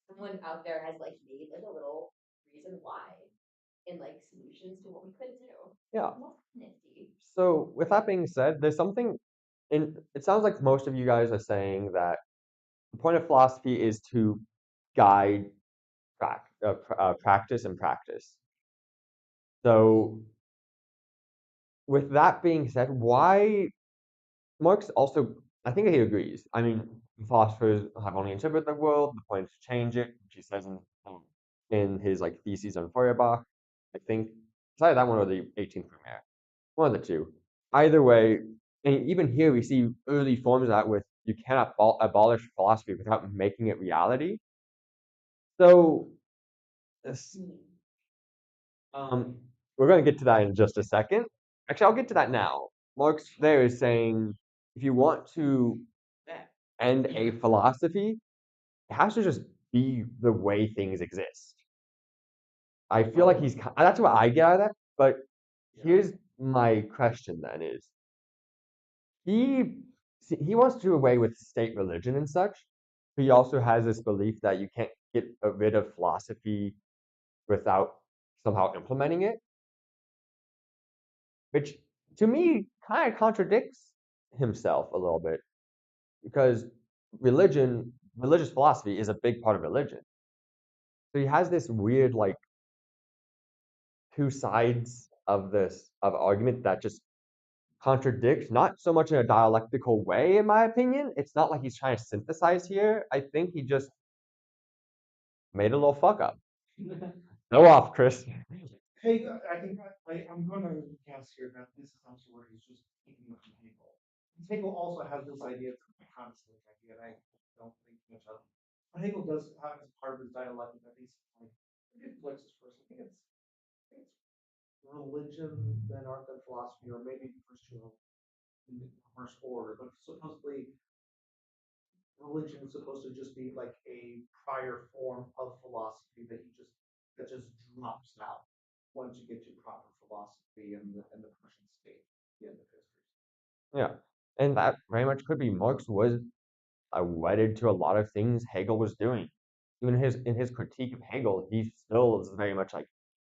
Someone out there has like made like a little reason why and like solutions to what we could do. Yeah. Nifty. So, with that being said, there's something in. It sounds like most of you guys are saying that the point of philosophy is to guide practice and practice. So, with that being said, why Marx also, I think he agrees. I mean, philosophers have only interpreted the world. The point is to change it, which he says in his like theses on Feuerbach. I think it's either that one or the 18th Brumaire, one of the two. Either way, and even here we see early forms of that with you cannot abolish philosophy without making it reality. So, we're going to get to that in just a second. Actually, I'll get to that now. Marx there is saying if you want to end a philosophy, it has to just be the way things exist. I feel like that's what I get out of that. But here's my question then is he wants to do away with state religion and such. But he also has this belief that you can't get rid of philosophy without somehow implementing it, which to me kind of contradicts himself a little bit because religious philosophy is a big part of religion. So he has this weird like two sides of this of argument that just contradict, not so much in a dialectical way, in my opinion. It's not like he's trying to synthesize here. I think he just made a little fuck up. Go off, Chris. Hey, I think I'm going to guess here that this is also where he's just taking much from Hegel. Hegel also has this idea of the constant idea, and I don't think much of it. But Hegel does have as part of his dialectic that he's like, what's his first? I think it's religion, then art, then philosophy, or maybe the first two in reverse order. But supposedly, religion is supposed to just be like a prior form of philosophy that just drops out once you get to proper philosophy and the Prussian state at the end of history. Yeah, And that very much could be Marx was wedded to a lot of things Hegel was doing. Even in his critique of Hegel, he still is very much like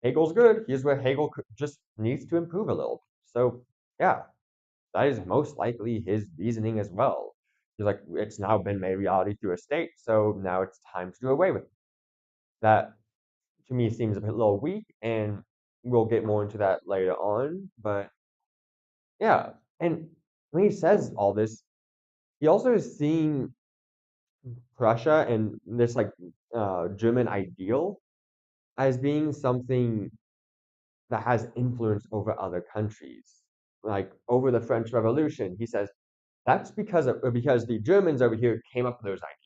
Hegel's good. Here's where Hegel just needs to improve a little. So yeah, that is most likely his reasoning as well. He's like, it's now been made reality through a state, so now it's time to do away with it. That to me seems a bit little weak, and we'll get more into that later on. But yeah, and when he says all this, he also is seeing Prussia and this like German ideal as being something that has influence over other countries. Like over the French Revolution, he says that's because the Germans over here came up with those ideas.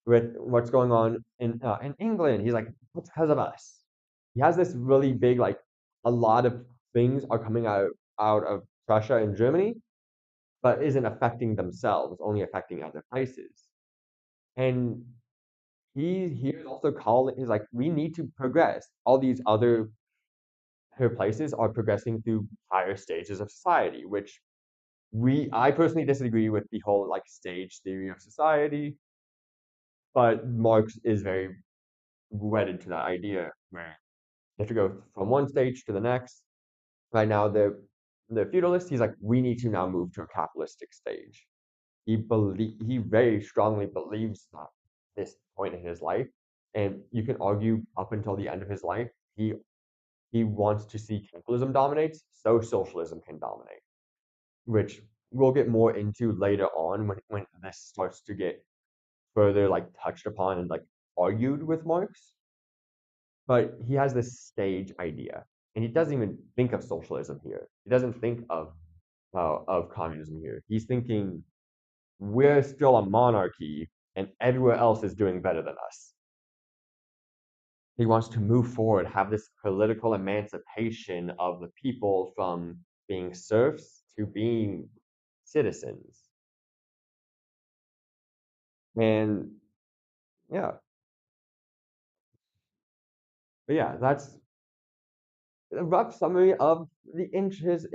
With what's going on in England, he's like, it's because of us. He has this really big like a lot of things are coming out of Prussia and Germany, but isn't affecting themselves, only affecting other places. And he is also calling he's like we need to progress. All these other places are progressing through higher stages of society, which I personally disagree with the whole like stage theory of society, but Marx is very wedded to that idea where you have to go from one stage to the next. Right now, the feudalist, he's like, we need to now move to a capitalistic stage. He very strongly believes that this point in his life, and you can argue up until the end of his life, he wants to see capitalism dominates, so socialism can dominate, which we'll get more into later on when this starts to get further like touched upon and like argued with Marx. But he has this stage idea, and he doesn't even think of socialism here. He doesn't think of communism here. He's thinking we're still a monarchy, and everywhere else is doing better than us. He wants to move forward, have this political emancipation of the people from being serfs to being citizens. And yeah, but yeah, that's a rough summary of his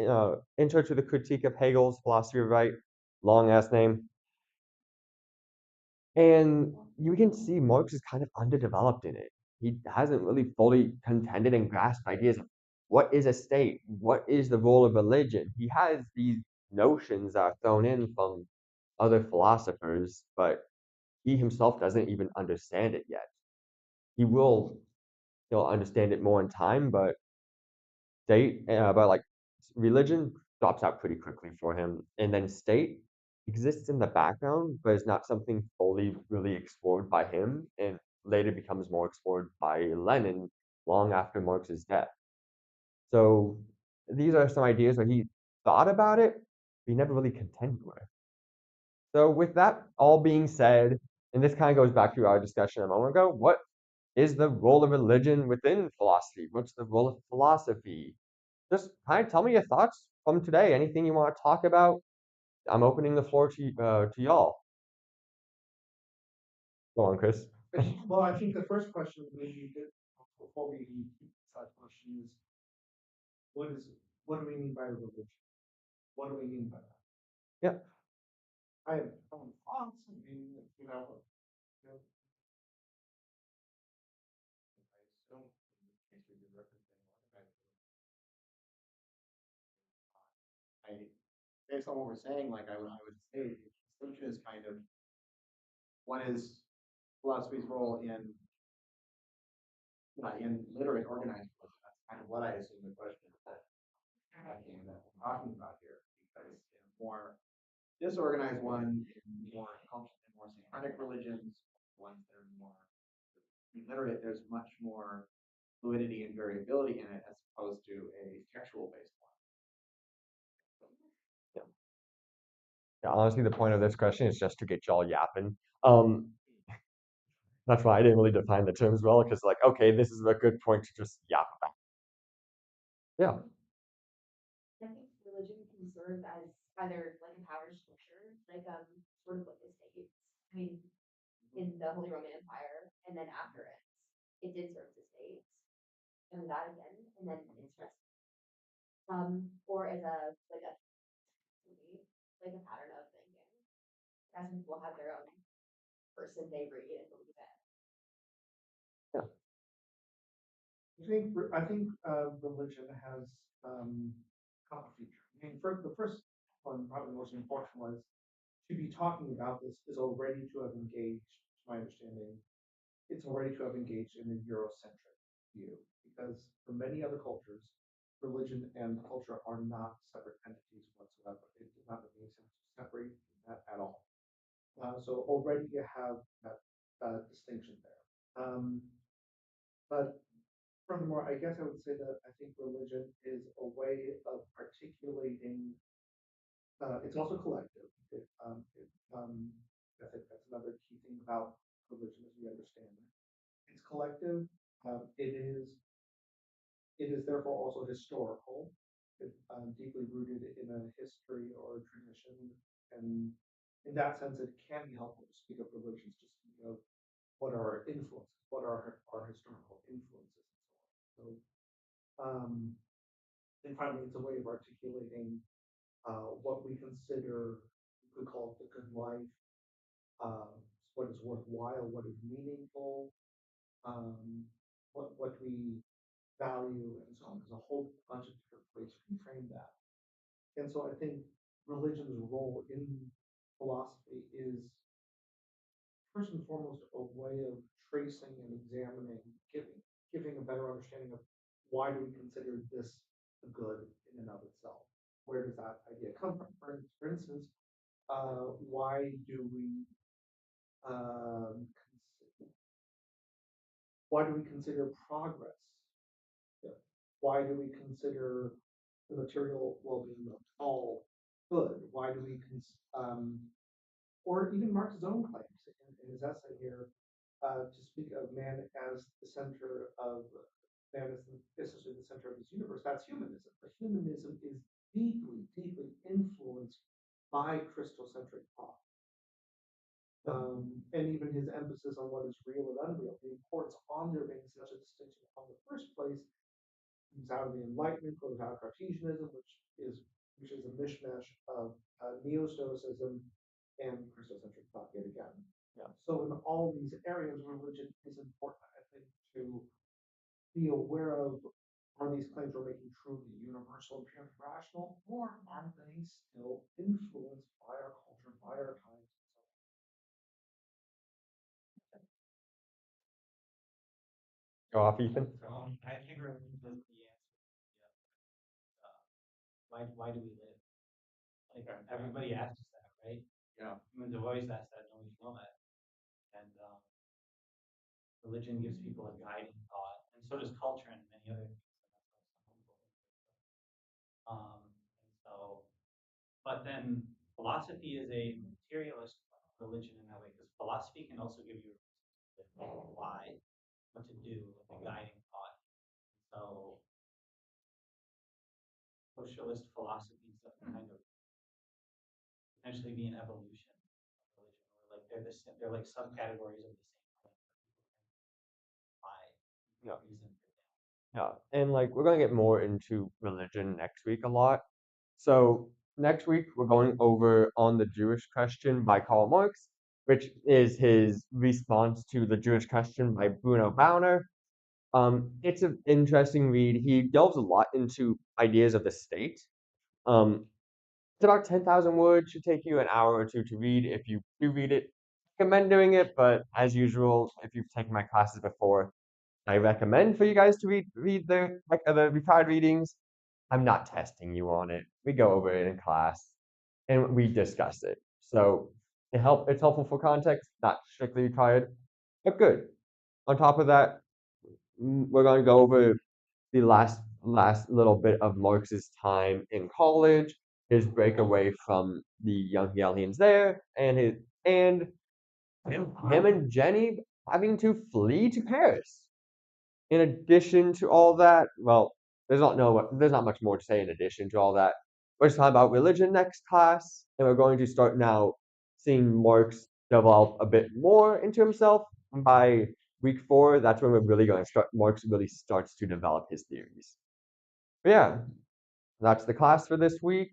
intro to the critique of Hegel's philosophy of right. Long ass name. And you can see Marx is kind of underdeveloped in it. He hasn't really fully contended and grasped ideas of what is a state, what is the role of religion. He has these notions that are thrown in from other philosophers, but he himself doesn't even understand it yet. He will, he'll understand it more in time, but like religion drops out pretty quickly for him, and then state exists in the background, but is not something fully really explored by him, and later becomes more explored by Lenin long after Marx's death. So these are some ideas where he thought about it, but he never really contended with. So with that all being said, and this kind of goes back to our discussion a moment ago, what is the role of religion within philosophy? What's the role of philosophy? Just kind of tell me your thoughts from today. Anything you want to talk about? I'm opening the floor to y'all. Go on, Chris. Well, I think the first question we did before we start the question is what do we mean by religion? What do we mean by that? Yeah. I have thoughts. I mean, I based on what we're saying, like I would say the distinction is kind of what is philosophy's role in literate organized religion. That's kind of what I assume the question that we're talking about here, because in a more disorganized one, in more syncretic religions, ones that are more literate, there's much more fluidity and variability in it as opposed to a textual based one. Yeah, honestly, the point of this question is just to get y'all yapping. Um, that's why I didn't really define the terms well, because like, okay, this is a good point to just yap about. Yeah. I think religion can serve as either like a power structure, like sort of like the state. I mean, in the Holy Roman Empire, and then after it did serve the state, and that again, and then it's just or as a like a like a pattern of thinking. As people have their own person they read and believe in. I think religion has a couple features. I mean, the first one, probably the most important, was to be talking about this is already to have engaged, to my understanding, it's already to have engaged in a Eurocentric view, because for many other cultures, religion and culture are not separate entities whatsoever. It does not make any sense to separate that at all. So already you have that distinction there. But furthermore, I guess I would say that I think religion is a way of articulating. It's also collective. I think that's another key thing about religion as we understand it. It's collective. It is. It is therefore also historical. It's deeply rooted in a history or a tradition, and in that sense, it can be helpful to speak of religions, to speak of what are our influences, what are our historical influences, and so on. So and finally, it's a way of articulating what we consider, we could call it the good life, uh, what is worthwhile, what is meaningful, what we value, and so on. There's a whole bunch of different ways to frame that. And so I think religion's role in philosophy is first and foremost a way of tracing and examining, giving a better understanding of why do we consider this a good in and of itself? Where does that idea come from? For instance, why do we um, why do we consider progress? Yeah. Why do we consider the material well-being of all good? Why do we or even Marx's own claims in his essay here to speak of man as the center of man as essentially the center of his universe? That's humanism. But humanism is deeply, deeply influenced by Christocentric thought. And even his emphasis on what is real and unreal, the importance on there being such a distinction on the first place, comes out of the Enlightenment, goes out of Cartesianism, which is a mishmash of neo-Stoicism and Christocentric thought yet again. Yeah. So in all these areas, religion is important, I think, to be aware of, are these claims we're making truly universal and purely rational, or are they still influenced by our culture, by our times, and so on? Go off, Ethan. I think religion is the answer. Yeah. Why do we live? Like everybody asks that, right? Yeah. Humans have always asked that, and we know that. And religion gives people a guiding thought, and so does culture and many other things. And so, but then philosophy is a materialist religion in that way, because philosophy can also give you why, what to do, like a guiding thought. So socialist philosophies that kind of potentially be an evolution of religion, or like they're like subcategories of the same thing. Why? Yeah. Reason. Yeah, and like we're gonna get more into religion next week a lot. So next week we're going over On the Jewish Question by Karl Marx, which is his response to the Jewish Question by Bruno Bauner. It's an interesting read. He delves a lot into ideas of the state. It's about 10,000 words. Should take you an hour or two to read if you do read it. Recommend doing it, but as usual, if you've taken my classes before, I recommend for you guys to read the required readings. I'm not testing you on it. We go over it in class and we discuss it. So it's helpful for context, not strictly required, but good. On top of that, we're going to go over the last little bit of Marx's time in college, his breakaway from the young Hegelians there, and him and Jenny having to flee to Paris. In addition to all that, well, there's not much more to say in addition to all that. We're just talking about religion next class, and we're going to start now seeing Marx develop a bit more into himself. And by week 4, that's when we're really going to start. Marx really starts to develop his theories. But yeah, that's the class for this week.